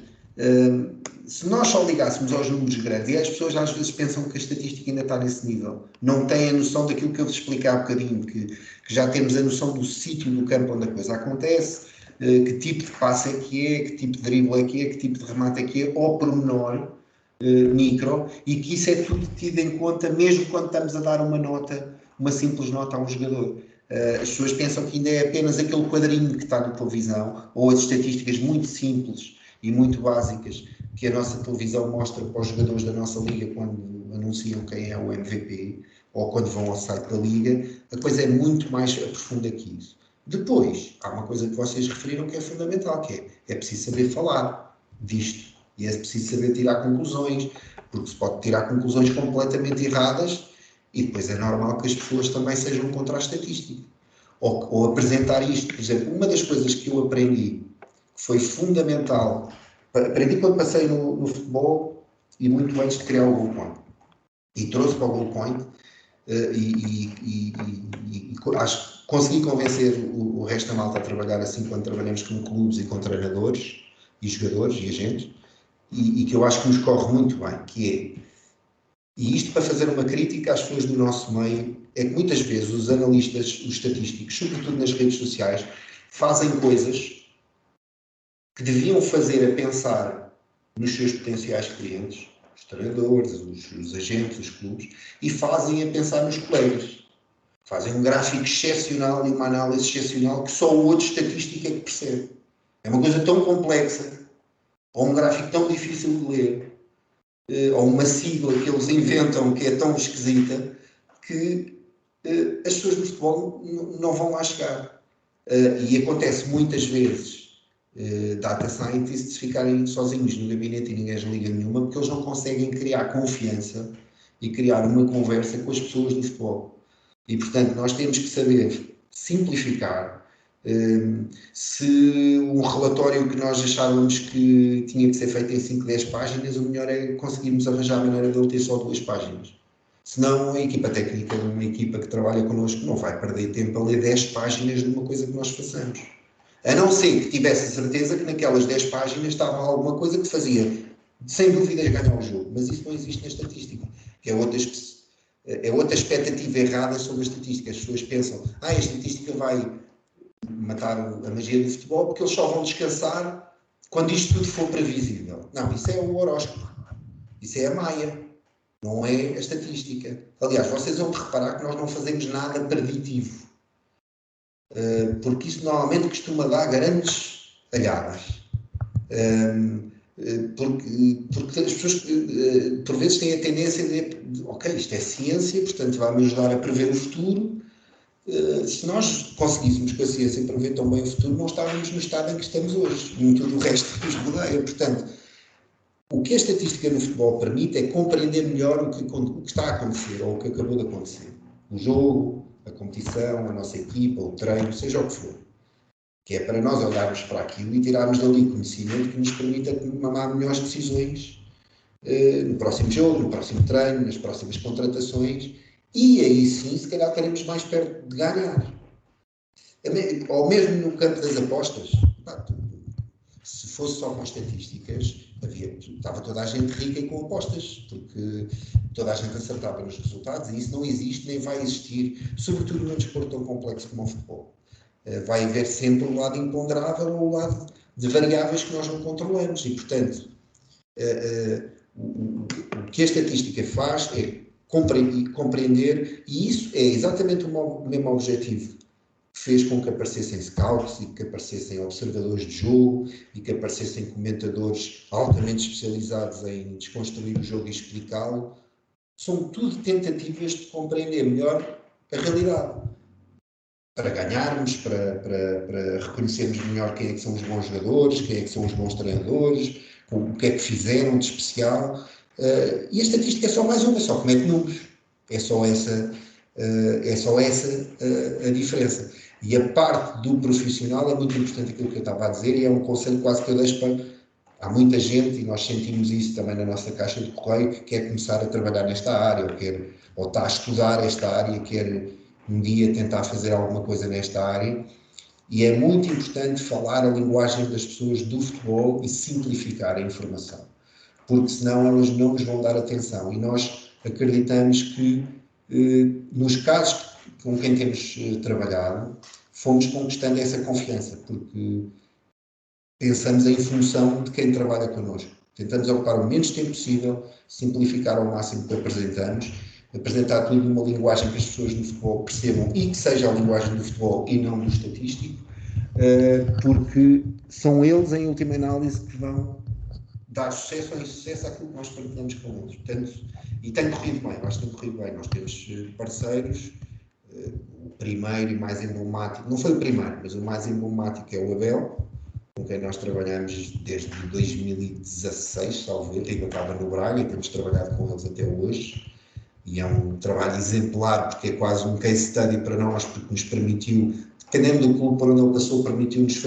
se nós só ligássemos aos números grandes, e as pessoas às vezes pensam que a estatística ainda está nesse nível, não têm a noção daquilo que eu vos expliquei há bocadinho, que já temos a noção do sítio do campo onde a coisa acontece, que tipo de passe é que é, que tipo de drible é que é, que tipo de remate é que é, ao pormenor, micro, e que isso é tudo tido em conta mesmo quando estamos a dar uma simples nota a um jogador. As pessoas pensam que ainda é apenas aquele quadrinho que está na televisão, ou as estatísticas muito simples e muito básicas que a nossa televisão mostra para os jogadores da nossa liga quando anunciam quem é o MVP, ou quando vão ao site da liga. A coisa é muito mais profunda que isso. Depois, há uma coisa que vocês referiram que é fundamental, que é preciso saber falar disto, e é preciso saber tirar conclusões, porque se pode tirar conclusões completamente erradas, e depois é normal que as pessoas também sejam contra a estatística. Ou apresentar isto. Por exemplo, uma das coisas que eu aprendi, que foi fundamental, aprendi quando passei no futebol e muito antes de criar o Goal Point. E trouxe para o Goal Point e acho que consegui convencer o resto da malta a trabalhar assim quando trabalhamos com clubes e com treinadores e jogadores e agentes, e que eu acho que nos corre muito bem, que é, e isto para fazer uma crítica às pessoas do nosso meio, é que muitas vezes os analistas, os estatísticos, sobretudo nas redes sociais, fazem coisas que deviam fazer a pensar nos seus potenciais clientes, os treinadores, os agentes, os clubes, e fazem a pensar nos colegas. Fazem um gráfico excepcional e uma análise excepcional que só o outro estatístico é que percebe. É uma coisa tão complexa, ou um gráfico tão difícil de ler, ou uma sigla que eles inventam que é tão esquisita, que as pessoas do futebol não vão lá chegar. E acontece muitas vezes data scientists ficarem sozinhos no gabinete e ninguém as liga nenhuma, porque eles não conseguem criar confiança e criar uma conversa com as pessoas do futebol. E, portanto, nós temos que saber simplificar. Se um relatório que nós achávamos que tinha que ser feito em 5, 10 páginas, o melhor é conseguirmos arranjar a maneira de ele ter só 2 páginas. Senão a equipa técnica, uma equipa que trabalha connosco, não vai perder tempo a ler 10 páginas de uma coisa que nós façamos. A não ser que tivesse a certeza que naquelas 10 páginas estava alguma coisa que fazia, sem dúvidas, ganhar o jogo. Mas isso não existe na estatística. É outra expectativa errada sobre a estatística. As pessoas pensam, a estatística vai matar a magia do futebol porque eles só vão descansar quando isto tudo for previsível. Não, isso é o horóscopo. Isso é a Maia. Não é a estatística. Aliás, vocês vão reparar que nós não fazemos nada preditivo. Porque isso normalmente costuma dar grandes alhadas. Porque as pessoas, por vezes, têm a tendência de ok, isto é ciência, portanto vai-me ajudar a prever o futuro. Se nós conseguíssemos com a ciência prever tão bem o futuro, não estávamos no estado em que estamos hoje, em tudo o resto que nos rodeia. Portanto, o que a estatística no futebol permite é compreender melhor o que está a acontecer, ou o que acabou de acontecer. O jogo, a competição, a nossa equipa, o treino, seja o que for. Que é para nós olharmos para aquilo e tirarmos dali conhecimento que nos permita tomar melhores decisões no próximo jogo, no próximo treino, nas próximas contratações, e aí sim, se calhar estaremos mais perto de ganhar. Ou mesmo no campo das apostas, se fosse só com estatísticas, estava toda a gente rica e com apostas, porque toda a gente acertava nos resultados, e isso não existe nem vai existir, sobretudo num desporto tão complexo como o futebol. Vai haver sempre o lado imponderável ou o lado de variáveis que nós não controlamos, e portanto o que a estatística faz é compreender, e isso é exatamente o mesmo objetivo que fez com que aparecessem scouts e que aparecessem observadores de jogo e que aparecessem comentadores altamente especializados em desconstruir o jogo e explicá-lo. São tudo tentativas de compreender melhor a realidade. Para ganharmos, para reconhecermos melhor quem é que são os bons jogadores, quem é que são os bons treinadores, o que é que fizeram de especial. E a estatística é só mais uma, só comete números. É só essa a diferença. E a parte do profissional é muito importante aquilo que eu estava a dizer, e é um conselho quase que eu deixo para... Há muita gente, e nós sentimos isso também na nossa caixa de correio, que quer começar a trabalhar nesta área, ou está a estudar esta área, quer um dia tentar fazer alguma coisa nesta área, e é muito importante falar a linguagem das pessoas do futebol e simplificar a informação, porque senão elas não nos vão dar atenção, e nós acreditamos que nos casos com quem temos trabalhado, fomos conquistando essa confiança, porque pensamos em função de quem trabalha connosco. Tentamos ocupar o menos tempo possível, simplificar ao máximo o que apresentamos, apresentar tudo numa linguagem que as pessoas do futebol percebam e que seja a linguagem do futebol e não do estatístico, porque são eles, em última análise, que vão dar sucesso ou insucesso àquilo que nós partilhamos com eles. Portanto, e tem corrido bem, eu acho que tem corrido bem. Nós temos parceiros, o primeiro e mais emblemático, não foi o primeiro, mas o mais emblemático é o Abel, com quem nós trabalhamos desde 2016, salvo erro, ainda estava no Braga, e temos trabalhado com eles até hoje, e é um trabalho exemplar, porque é quase um case study para nós, porque nos permitiu, dependendo do clube por onde ele passou, permitiu-nos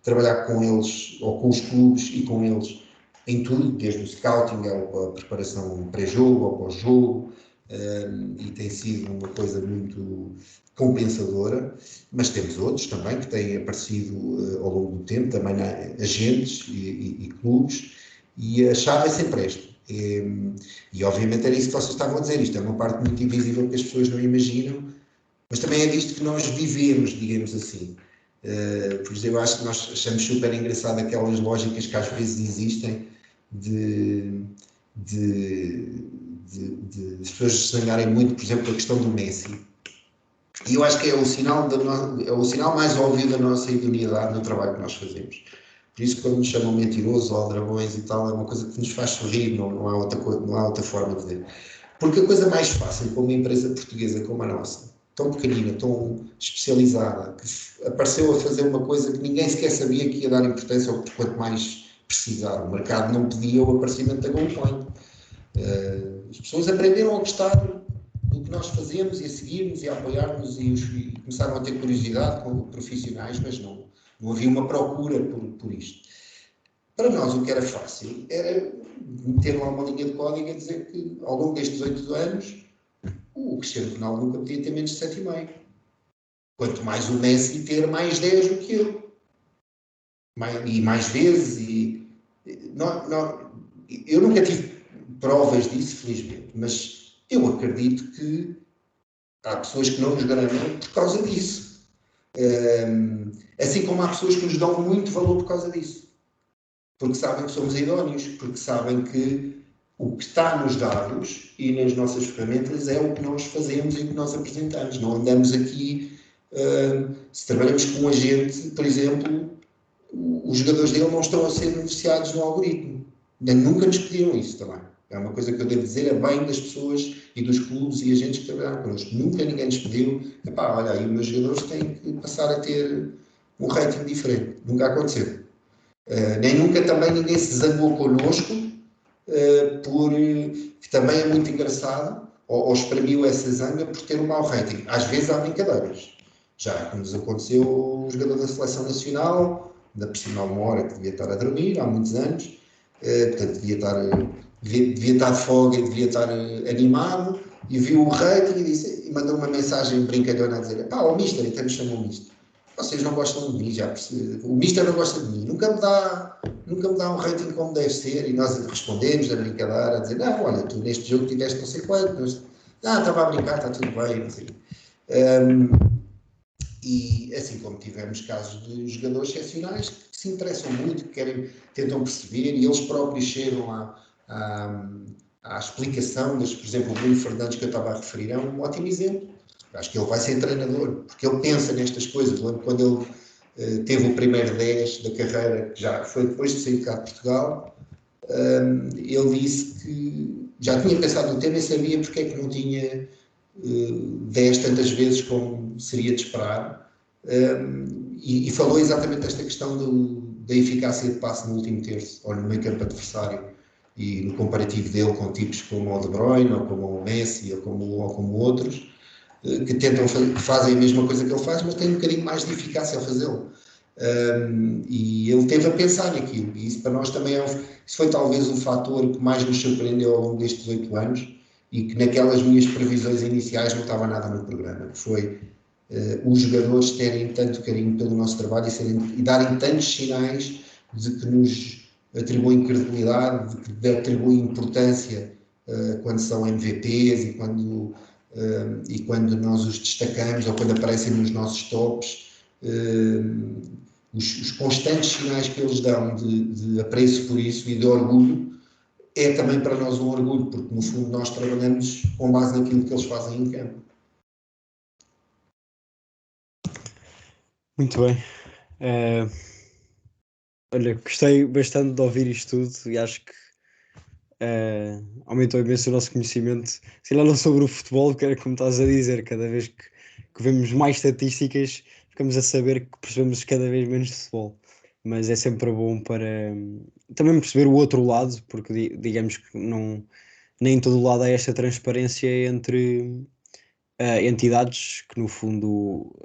trabalhar com eles, ou com os clubes e com eles, em tudo, desde o scouting à preparação pré-jogo ao pós-jogo, e tem sido uma coisa muito compensadora, mas temos outros também que têm aparecido ao longo do tempo, também agentes e clubes, e a chave é sempre esta. E obviamente era isso que vocês estavam a dizer, isto é uma parte muito invisível que as pessoas não imaginam, mas também é disto que nós vivemos, digamos assim. Por exemplo, eu acho que nós achamos super engraçado aquelas lógicas que às vezes existem de as pessoas sonharem muito, por exemplo, a questão do Messi. E eu acho que é o sinal mais óbvio da nossa idoneidade no trabalho que nós fazemos. Por isso, quando nos chamam mentirosos ou dragões e tal, é uma coisa que nos faz sorrir, não há outra forma de dizer. Porque a coisa mais fácil para uma empresa portuguesa como a nossa tão pequenina, tão especializada, que apareceu a fazer uma coisa que ninguém sequer sabia que ia dar importância, ou quanto mais precisar. O mercado não pedia o aparecimento da GoalPoint. As pessoas aprenderam a gostar do que nós fazemos e a seguir-nos e a apoiar-nos e começaram a ter curiosidade como profissionais, mas não havia uma procura por isto. Para nós o que era fácil era meter lá uma linha de código a dizer que ao longo destes 8 anos o Cristiano Ronaldo nunca podia ter menos de 7,5. Quanto mais o Messi ter mais 10 do que eu. E mais vezes. Eu nunca tive provas disso, felizmente, mas eu acredito que há pessoas que não nos garantem por causa disso. Assim como há pessoas que nos dão muito valor por causa disso. Porque sabem que somos idóneos, porque sabem que o que está nos dados e nas nossas ferramentas é o que nós fazemos e o que nós apresentamos. Não andamos aqui, se trabalhamos com um agente, por exemplo, os jogadores dele não estão a ser beneficiados no algoritmo. Nunca nos pediram isso também. É uma coisa que eu devo dizer, é bem das pessoas e dos clubes e agentes que trabalharam connosco. Nunca ninguém nos pediu, olha, aí os meus jogadores têm que passar a ter um rating diferente. Nunca aconteceu. Nem nunca também ninguém se zangou connosco, que também é muito engraçado, ou espremiu essa zanga por ter um mau rating. Às vezes há brincadeiras. Já nos aconteceu o jogador da Seleção Nacional, da por cima uma hora que devia estar a dormir, há muitos anos, portanto devia estar de folga e devia estar animado, e viu o rating e mandou uma mensagem brincalhona a dizer: o Mister, então me chamou o Mister. Vocês não gostam de mim, já percebi. O Mister não gosta de mim, nunca me dá um rating como deve ser, e nós respondemos da brincadeira, a dizer: não, olha, tu neste jogo tiveste não sei quanto, mas estava a brincar, está tudo bem, não sei. E assim como tivemos casos de jogadores excepcionais que se interessam muito, que tentam perceber, e eles próprios chegam à explicação, por exemplo, o Bruno Fernandes que eu estava a referir é um ótimo exemplo. Acho que ele vai ser treinador, porque ele pensa nestas coisas. Quando ele teve o primeiro 10 da carreira, que já foi depois de sair cá de Portugal, ele disse que já tinha pensado no tema e sabia porque é que não tinha 10 tantas vezes como seria de esperar. E falou exatamente desta questão da eficácia de passe no último terço, ou no meio campo adversário, e no comparativo dele com tipos como o De Bruyne, ou como o Messi, ou como outros, que fazem a mesma coisa que ele faz, mas têm um bocadinho mais de eficácia ao fazê-lo. E ele teve a pensar naquilo, e isso para nós também isso foi talvez o fator que mais nos surpreendeu ao longo destes 8 anos, e que naquelas minhas previsões iniciais não estava nada no programa, que foi os jogadores terem tanto carinho pelo nosso trabalho e darem tantos sinais de que nos atribuem credibilidade, de que atribuem importância quando são MVPs e quando nós os destacamos ou quando aparecem nos nossos tops. Os constantes sinais que eles dão de apreço por isso e de orgulho é também para nós um orgulho, porque no fundo nós trabalhamos com base naquilo que eles fazem em campo. Muito bem. Olha, gostei bastante de ouvir isto tudo e acho que aumentou imenso o nosse conhecimento, se calhar não sobre o futebol, que era como estás a dizer, cada vez que vemos mais estatísticas ficamos a saber que percebemos cada vez menos de futebol, mas é sempre bom para também perceber o outro lado, porque digamos que nem em todo lado há esta transparência entre entidades que no fundo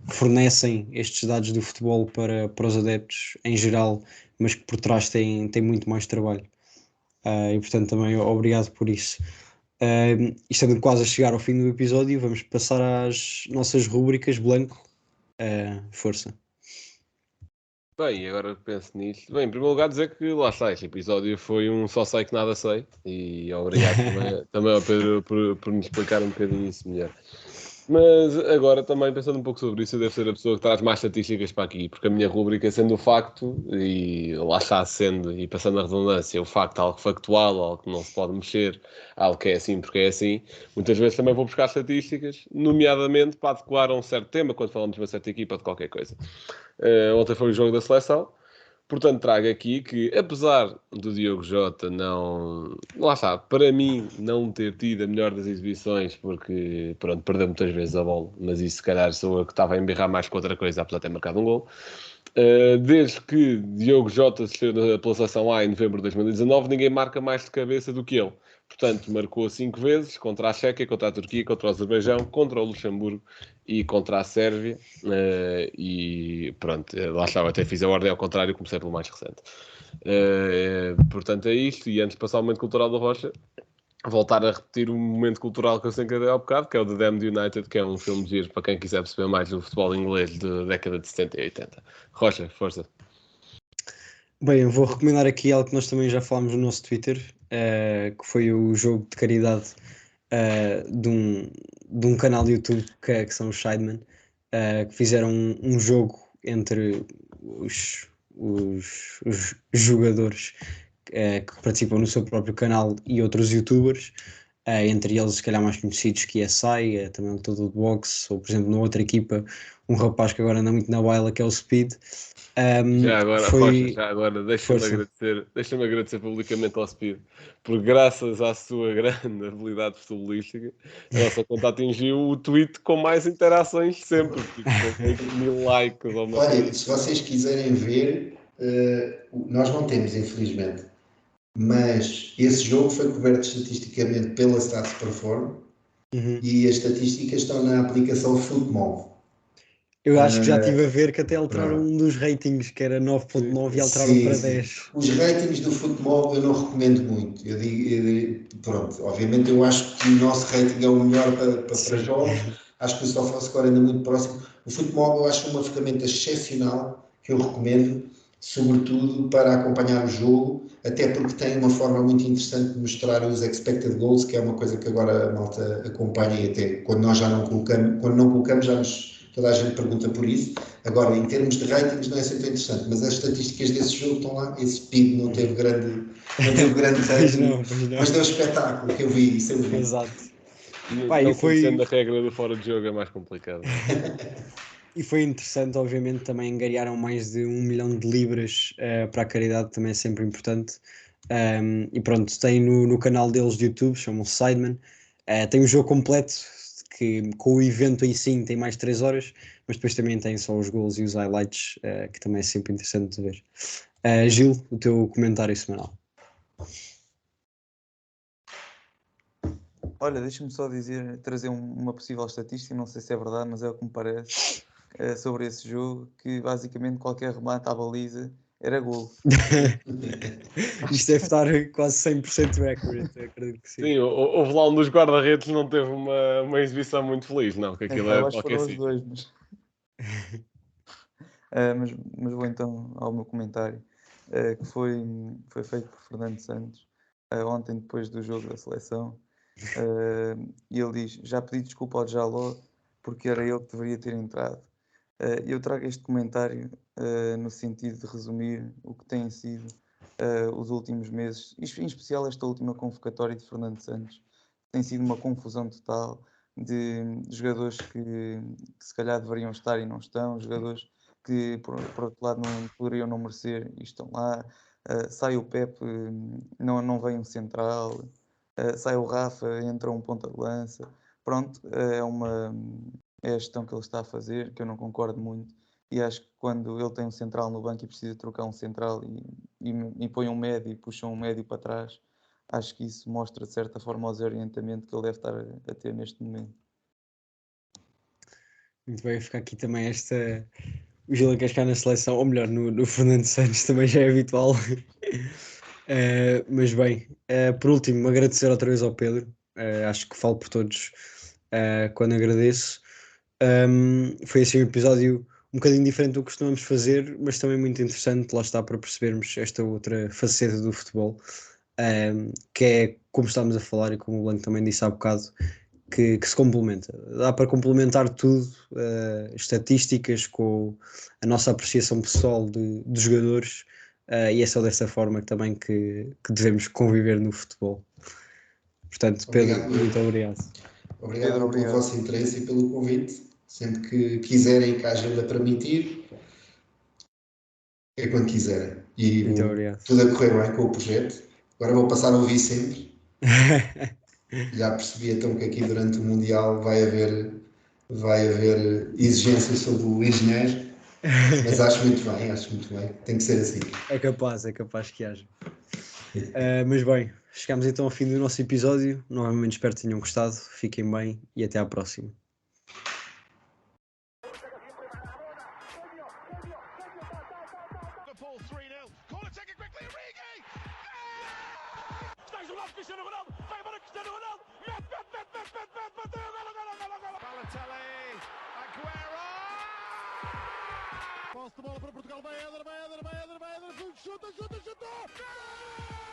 fornecem estes dados do futebol para os adeptos em geral, mas que por trás têm muito mais trabalho. E portanto também obrigado por isso. Estamos quase a chegar ao fim do episódio, vamos passar às nossas rúbricas. Blanco, força. Bem, agora penso nisso. Bem, em primeiro lugar dizer que lá está, este episódio foi um só sei que nada sei, e obrigado também ao Pedro por me explicar um bocadinho isso melhor. Mas agora também pensando um pouco sobre isso, eu devo ser a pessoa que traz mais estatísticas para aqui, porque a minha rúbrica sendo o facto, e lá está sendo, e passando a redundância, o facto algo factual, algo que não se pode mexer, algo que é assim porque é assim, muitas vezes também vou buscar estatísticas, nomeadamente para adequar a um certo tema, quando falamos de uma certa equipa de qualquer coisa. Ontem foi o jogo da seleção, Portanto, trago aqui que, apesar do Diogo Jota não... Lá está, para mim, não ter tido a melhor das exibições, porque, pronto, perdeu muitas vezes a bola, mas isso, se calhar, sou eu que estava a embirrar mais com outra coisa, apesar de ter marcado um gol. Desde que Diogo Jota se esteve pela seleção A em novembro de 2019, ninguém marca mais de cabeça do que ele. Portanto, marcou 5 vezes contra a Chequia, contra a Turquia, contra o Azerbaijão, contra o Luxemburgo e contra a Sérvia. E pronto, lá estava, até fiz a ordem ao contrário, comecei pelo mais recente. Portanto, é isto. E antes de passar ao momento cultural da Rocha, voltar a repetir um momento cultural que eu sempre dei ao bocado, que é o The Damned United, que é um filme de giro para quem quiser perceber mais do futebol inglês da década de 70 e 80. Rocha, força. Bem, eu vou recomendar aqui algo que nós também já falámos no nosso Twitter, que foi o jogo de caridade de um canal de YouTube que são os Sidemen, que fizeram um jogo entre os jogadores que participam no seu próprio canal e outros youtubers, entre eles, se calhar, mais conhecidos que SI, também o todo de boxe, ou por exemplo, na outra equipa, um rapaz que agora anda muito na baila, que é o Speed. Já agora, foi... Rocha, já agora, deixa-me agradecer publicamente ao Speed, porque graças à sua grande habilidade futebolística, a nossa conta atingiu o tweet com mais interações sempre, tipo, com 1000 likes ou uma Olha, coisa. se vocês quiserem ver, nós não temos, infelizmente, mas esse jogo foi coberto estatisticamente pela Stats Perform e as estatísticas estão na aplicação Footmob. Eu acho que já estive a ver que até alteraram pronto. um dos ratings, que era 9.9 e alteraram Sim, para sim. 10. Os ratings do Footmob eu não recomendo muito. Eu digo, pronto, obviamente eu acho que o nosso rating é o melhor para jogos. Acho que o SofaScore ainda muito próximo. O Footmob eu acho uma ferramenta excepcional que eu recomendo, sobretudo para acompanhar o jogo, até porque tem uma forma muito interessante de mostrar os expected goals, que é uma coisa que agora a malta acompanha e até quando nós já não colocamos, toda a gente pergunta por isso. Agora, em termos de ratings não é sempre interessante, mas as estatísticas desse jogo estão lá. Esse Speed não teve grande rating, Pois não. mas deu espetáculo, que eu vi isso. Exato. Não conhecendo a regra do fora de jogo é mais complicado. E foi interessante, obviamente, também angariaram mais de 1 milhão de libras para a caridade, também é sempre importante. E pronto, tem no canal deles de YouTube, chamam-se Sidemen. Tem o jogo completo, que com o evento em si tem mais 3 horas, mas depois também tem só os gols e os highlights, que também é sempre interessante de ver. Gil, o teu comentário semanal. Olha, deixa-me só trazer uma possível estatística, não sei se é verdade, mas é o que me parece, sobre esse jogo, que basicamente qualquer remate à baliza era golo. Isto deve estar quase 100% accurate, acredito que sim. Sim, houve lá um dos guarda-redes não teve uma exibição muito feliz, não, que aquilo Eu é acho que qualquer foram os sítio. dois, mas vou então ao meu comentário, que foi feito por Fernando Santos, ontem depois do jogo da seleção, e ele diz: já pedi desculpa ao Jaló porque era ele que deveria ter entrado. Eu trago este comentário no sentido de resumir o que têm sido os últimos meses, em especial esta última convocatória de Fernando Santos. Tem sido uma confusão total de jogadores que se calhar deveriam estar e não estão, jogadores que por outro lado não poderiam não merecer e estão lá. Sai o Pepe, não vem um central. Sai o Rafa, entra um ponta de lança. Pronto, é a gestão que ele está a fazer, que eu não concordo muito. E acho que quando ele tem um central no banco e precisa trocar um central e põe um médio e puxa um médio para trás, acho que isso mostra de certa forma o desorientamento que ele deve estar a ter neste momento. Muito bem, fica aqui também o Gil a cascar na seleção, ou melhor, no Fernando Santos também já é habitual. Mas bem, por último, agradecer outra vez ao Pedro. Acho que falo por todos quando agradeço. Foi assim um episódio um bocadinho diferente do que costumamos fazer, mas também muito interessante, lá está, para percebermos esta outra faceta do futebol, que é, como estávamos a falar e como o Blanco também disse há bocado, que se complementa. Dá para complementar tudo, estatísticas com a nossa apreciação pessoal de jogadores, e é só dessa forma também que devemos conviver no futebol. Portanto, Pedro, Obrigado. muito obrigado. Obrigado Pedro, pelo obrigado. vosso interesse e pelo convite. Sempre que quiserem, que a agenda permitir, é quando quiserem. E Muito obrigado. tudo a correr bem com o projeto. Agora vou passar a ouvir sempre. Já percebi então que aqui durante o Mundial vai haver exigências sobre o engenheiro, mas acho muito bem, tem que ser assim. É capaz que haja. Mas bem, chegamos então ao fim do nosso episódio. Novamente espero que tenham gostado. Fiquem bem e até à próxima. Liverpool 3-0. Corner taken quickly, Origi! Está isolado Cristiano Ronaldo. Vai embora Cristiano Ronaldo. Mete. Bateu. Golo. Balotelli, Aguero! Posse de bola para Portugal. Vai Éder. Chuta. Gol!